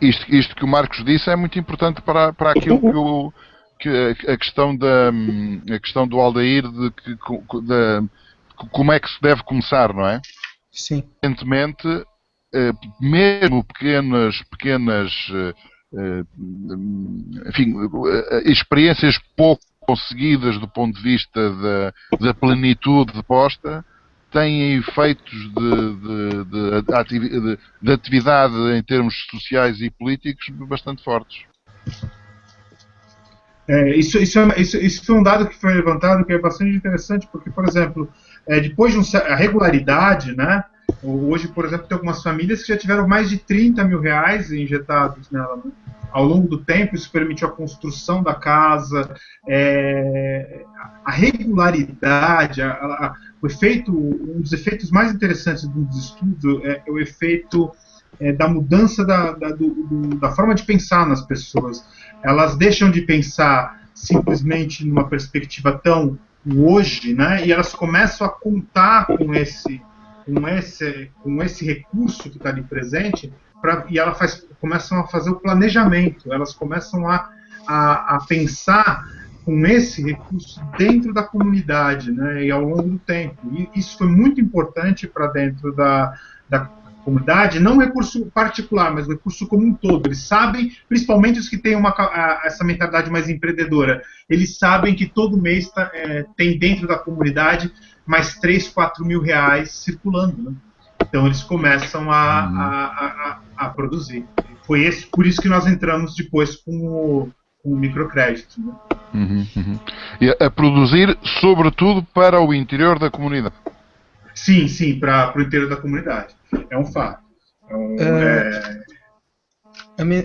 Isto que o Marcos disse é muito importante para aquilo que a questão do Aldair como é que se deve começar, não é? Sim. Evidentemente, mesmo pequenas experiências pouco conseguidas do ponto de vista da plenitude de posta, têm efeitos de atividade em termos sociais e políticos bastante fortes. Isso foi um dado que foi levantado que é bastante interessante, porque, por exemplo, depois de a regularidade, né? Hoje, por exemplo, tem algumas famílias que já tiveram mais de 30 mil reais injetados nela, né? Ao longo do tempo, isso permitiu a construção da casa, a regularidade, o efeito, um dos efeitos mais interessantes dos estudos é o efeito da mudança da forma de pensar nas pessoas. Elas deixam de pensar simplesmente numa perspectiva tão hoje, né? E elas começam a contar com esse recurso que está ali presente, e elas começam a fazer o planejamento, elas começam a pensar com esse recurso dentro da comunidade, né, e ao longo do tempo. E isso foi muito importante para dentro da comunidade, não um recurso particular, mas o recurso como um todo. Eles sabem, principalmente os que têm essa mentalidade mais empreendedora, eles sabem que todo mês tem dentro da comunidade mais 3, 4 mil reais circulando, né? Então eles começam a produzir. Por isso que nós entramos depois com o microcrédito, né? E a produzir, sobretudo, para o interior da comunidade. Sim, para o interior da comunidade. É um fato.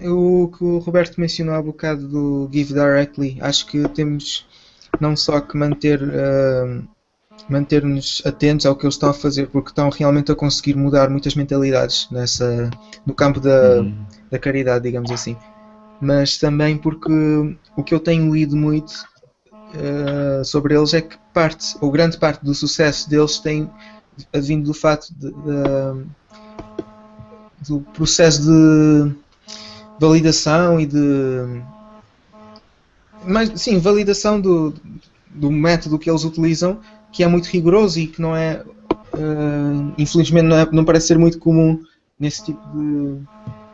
O que o Roberto mencionou há bocado do Give Directly, acho que temos não só que manter-nos atentos ao que eles estão a fazer, porque estão realmente a conseguir mudar muitas mentalidades no campo da caridade, digamos assim. Mas também porque o que eu tenho lido muito sobre eles é que grande parte do sucesso deles tem vindo do facto do processo de validação e validação do método que eles utilizam, que é muito rigoroso e que não é, infelizmente, não parece ser muito comum nesse tipo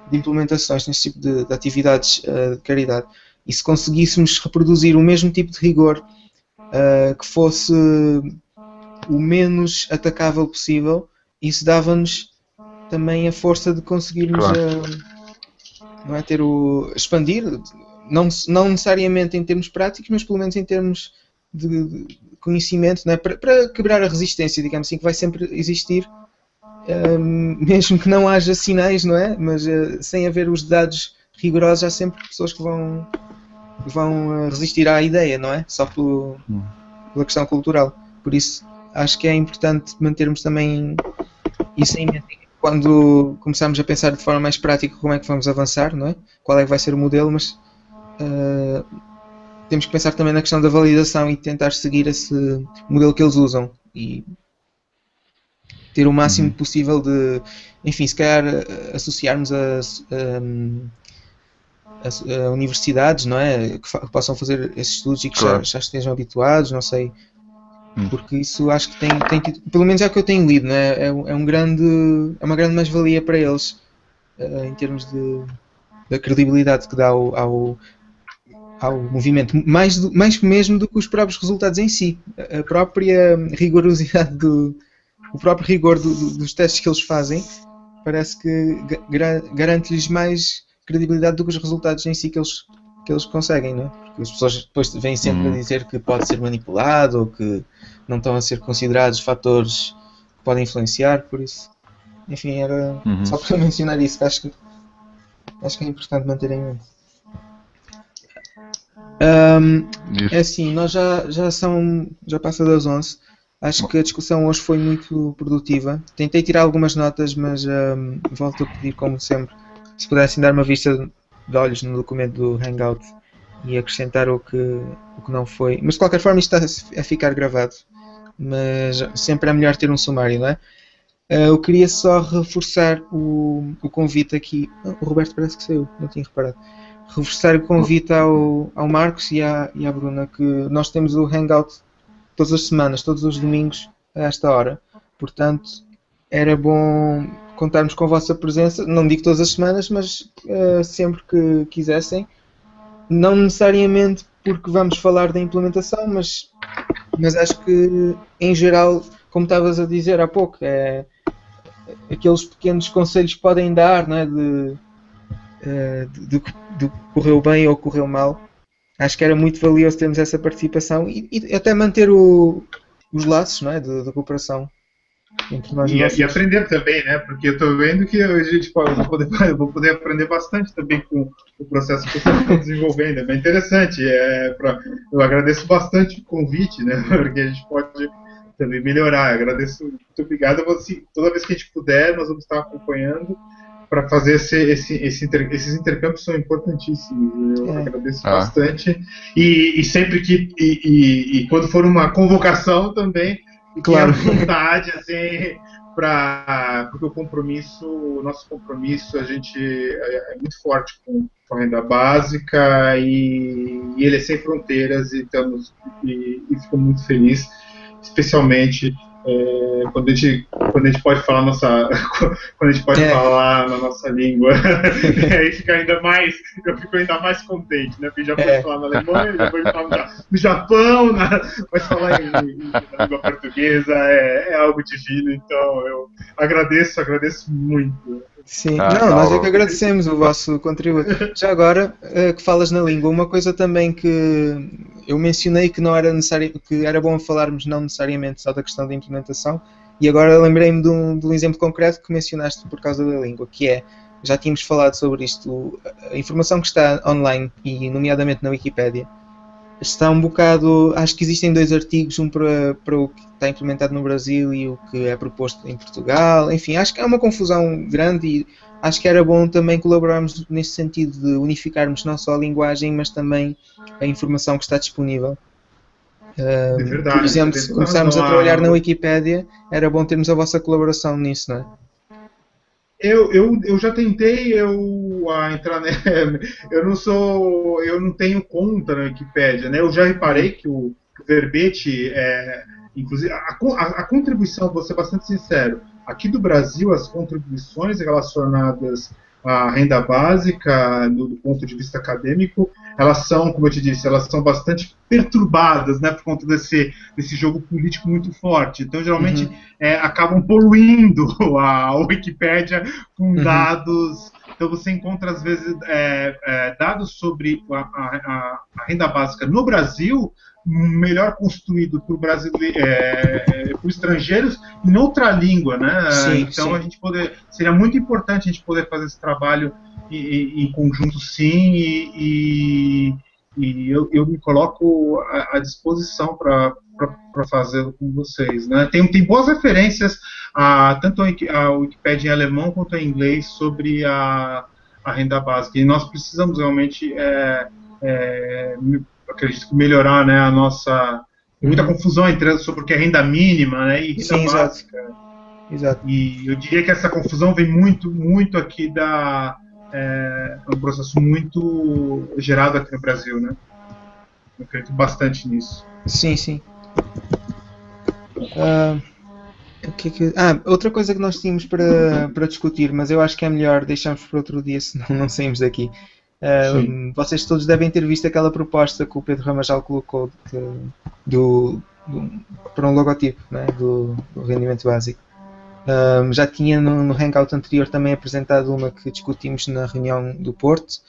de implementações, nesse tipo de atividades de caridade. E se conseguíssemos reproduzir o mesmo tipo de rigor que fosse o menos atacável possível, isso dava-nos também a força de conseguirmos expandir, não necessariamente em termos práticos, mas pelo menos em termos de conhecimento, não é? Para quebrar a resistência, digamos assim, que vai sempre existir, mesmo que não haja sinais, não é? Mas sem haver os dados rigorosos, há sempre pessoas que vão resistir à ideia, não é? Só pela questão cultural. Por isso, acho que é importante mantermos também isso em mente quando começarmos a pensar de forma mais prática como é que vamos avançar, não é? Qual é que vai ser o modelo, mas temos que pensar também na questão da validação e tentar seguir esse modelo que eles usam e ter o máximo possível de, enfim, se calhar associarmos a universidades, não é? Que possam fazer esses estudos e que já estejam habituados, não sei. Porque isso acho que tem tido, pelo menos é o que eu tenho lido, né? É uma grande mais-valia para eles em termos da credibilidade que dá ao movimento, mais mesmo do que os próprios resultados em si. A própria rigorosidade o próprio rigor dos testes que eles fazem parece que garante-lhes mais credibilidade do que os resultados em si que eles conseguem, não é? Porque as pessoas depois vêm sempre a dizer que pode ser manipulado ou que não estão a ser considerados fatores que podem influenciar, por isso, enfim, era só para mencionar isso, que acho que é importante manter em mente. É assim, nós já passa das 11. Acho que a discussão hoje foi muito produtiva. Tentei tirar algumas notas, mas volto a pedir, como sempre, se pudessem dar uma vista de olhos no documento do Hangout e acrescentar o que não foi. Mas de qualquer forma isto está a ficar gravado. Mas sempre é melhor ter um sumário, não é? Eu queria só reforçar o convite aqui. O Roberto parece que saiu, não tinha reparado. Reforçar o convite ao Marcos e à Bruna, que nós temos o Hangout todas as semanas, todos os domingos, a esta hora. Portanto, era bom contarmos com a vossa presença, não digo todas as semanas, mas sempre que quisessem. Não necessariamente porque vamos falar da implementação, mas acho que, em geral, como estavas a dizer há pouco, aqueles pequenos conselhos que podem dar, não é, do que correu bem ou correu mal. Acho que era muito valioso termos essa participação e até manter o os laços, não é, da cooperação entre nós e E vocês. aprender também, né? Porque eu estou vendo que a gente eu vou poder aprender bastante também com o processo que vocês estão desenvolvendo. É bem interessante. Eu agradeço bastante o convite, né? Porque a gente pode também melhorar. Eu agradeço, muito obrigado. Toda vez que a gente puder, nós vamos estar acompanhando para fazer esses intercâmbios são importantíssimos. Eu agradeço bastante. E sempre que quando for uma convocação também, Claro. à vontade, assim, porque o nosso compromisso, a gente é muito forte com a renda básica e ele é sem fronteiras e fico muito feliz, especialmente quando a gente pode falar falar na nossa língua. Aí eu fico ainda mais contente, né? Porque já pode falar na Alemanha, já pode falar no Japão, pode falar na língua portuguesa, é algo divino, então eu agradeço muito. Sim, nós é que agradecemos o vosso contributo. Já agora, que falas na língua, uma coisa também que eu mencionei que não era necessário, que era bom falarmos não necessariamente só da questão da implementação, e agora lembrei-me de um exemplo concreto que mencionaste por causa da língua, que é, já tínhamos falado sobre isto, a informação que está online, e nomeadamente na Wikipédia, está um bocado, acho que existem 2 artigos, um para o que está implementado no Brasil e o que é proposto em Portugal, enfim, acho que é uma confusão grande e acho que era bom também colaborarmos nesse sentido de unificarmos não só a linguagem, mas também a informação que está disponível. É verdade, por exemplo, se começarmos a trabalhar na Wikipédia, era bom termos a vossa colaboração nisso, não é? Eu já tentei entrar, né? Eu não tenho conta na Wikipédia, né? Eu já reparei que o verbete, inclusive, a contribuição, vou ser bastante sincero, aqui do Brasil, as contribuições relacionadas à renda básica, do ponto de vista acadêmico, elas são, como eu te disse, elas são bastante perturbadas, né, por conta desse jogo político muito forte. Então, geralmente, acabam poluindo a Wikipédia com dados. Então, você encontra, às vezes, dados sobre a renda básica no Brasil melhor construído por estrangeiros em outra língua, né? Sim, então, sim. Seria muito importante a gente poder fazer esse trabalho em conjunto, sim, e eu me coloco à disposição para fazê-lo com vocês, né? Tem boas referências, tanto a Wikipédia em alemão quanto em inglês sobre a renda básica, e nós precisamos realmente acredito que melhorar, né, a nossa... Tem muita confusão sobre o que é renda mínima, né, e renda básica. Exato. E eu diria que essa confusão vem muito aqui um processo muito gerado aqui no Brasil, né? Eu acredito bastante nisso. Sim. Outra coisa que nós tínhamos para discutir, mas eu acho que é melhor deixarmos para outro dia, senão não saímos daqui. Vocês todos devem ter visto aquela proposta que o Pedro Ramajal colocou para um logotipo, né, do rendimento básico. Já tinha no Hangout anterior também apresentado uma que discutimos na reunião do Porto.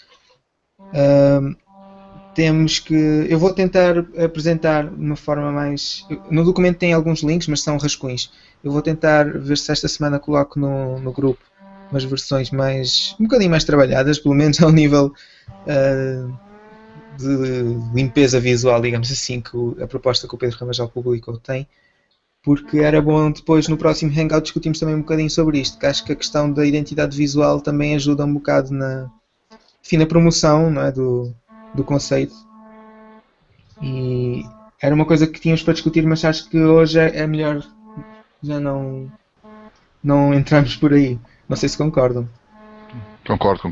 Eu vou tentar apresentar de uma forma mais... No documento tem alguns links, mas são rascunhos. Eu vou tentar ver se esta semana coloco no grupo umas versões um bocadinho mais trabalhadas, pelo menos ao nível de limpeza visual, digamos assim, que a proposta que o Pedro Ramajal publicou tem, porque era bom depois no próximo Hangout discutirmos também um bocadinho sobre isto, que acho que a questão da identidade visual também ajuda um bocado na promoção, não é, do conceito, e era uma coisa que tínhamos para discutir, mas acho que hoje é melhor já não entrarmos por aí. Não sei se concordam. Concordo.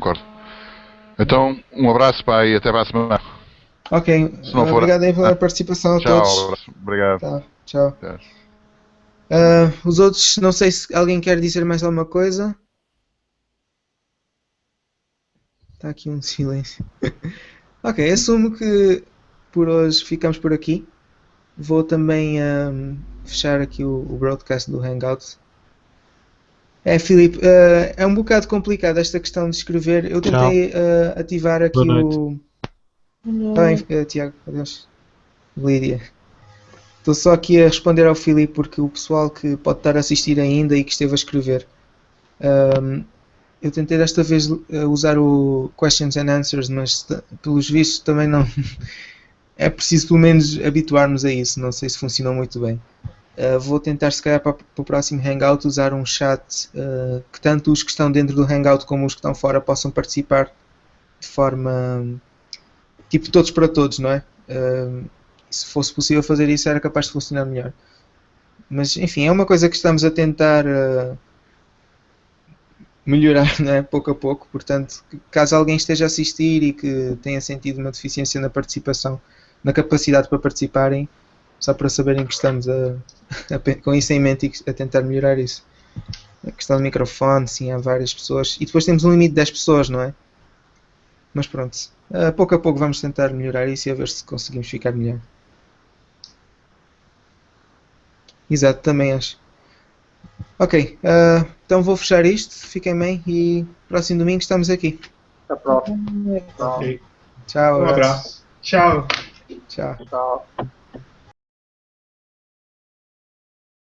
Então, um abraço, pai, e até para a semana. Ok, obrigado aí pela participação a todos. Tchau, abraço. Obrigado. Tá, tchau. Os outros, não sei se alguém quer dizer mais alguma coisa. Está aqui um silêncio. Ok, assumo que por hoje ficamos por aqui. Vou também fechar aqui o broadcast do Hangout. Filipe, é um bocado complicado esta questão de escrever. Eu tentei ativar aqui o... Tiago, adeus. Lídia. Estou só aqui a responder ao Filipe porque o pessoal que pode estar a assistir ainda e que esteve a escrever. Eu tentei desta vez usar o Questions and Answers, mas pelos vistos também não. É preciso pelo menos habituar-nos a isso, não sei se funcionou muito bem. Vou tentar se calhar para o próximo Hangout usar um chat que tanto os que estão dentro do Hangout como os que estão fora possam participar de forma tipo todos para todos, não é? Se fosse possível fazer isso era capaz de funcionar melhor. Mas enfim, é uma coisa que estamos a tentar melhorar, não é? Pouco a pouco, portanto, caso alguém esteja a assistir e que tenha sentido uma deficiência na participação, na capacidade para participarem, só para saberem que estamos com isso em mente e a tentar melhorar isso. A questão do microfone, sim, há várias pessoas. E depois temos um limite de 10 pessoas, não é? Mas pronto, pouco a pouco vamos tentar melhorar isso e a ver se conseguimos ficar melhor. Exato, também acho. Ok, então vou fechar isto, fiquem bem e próximo domingo estamos aqui. Até a próxima. Ok. Tchau, Um abraço. Tchau. Tchau. Tchau.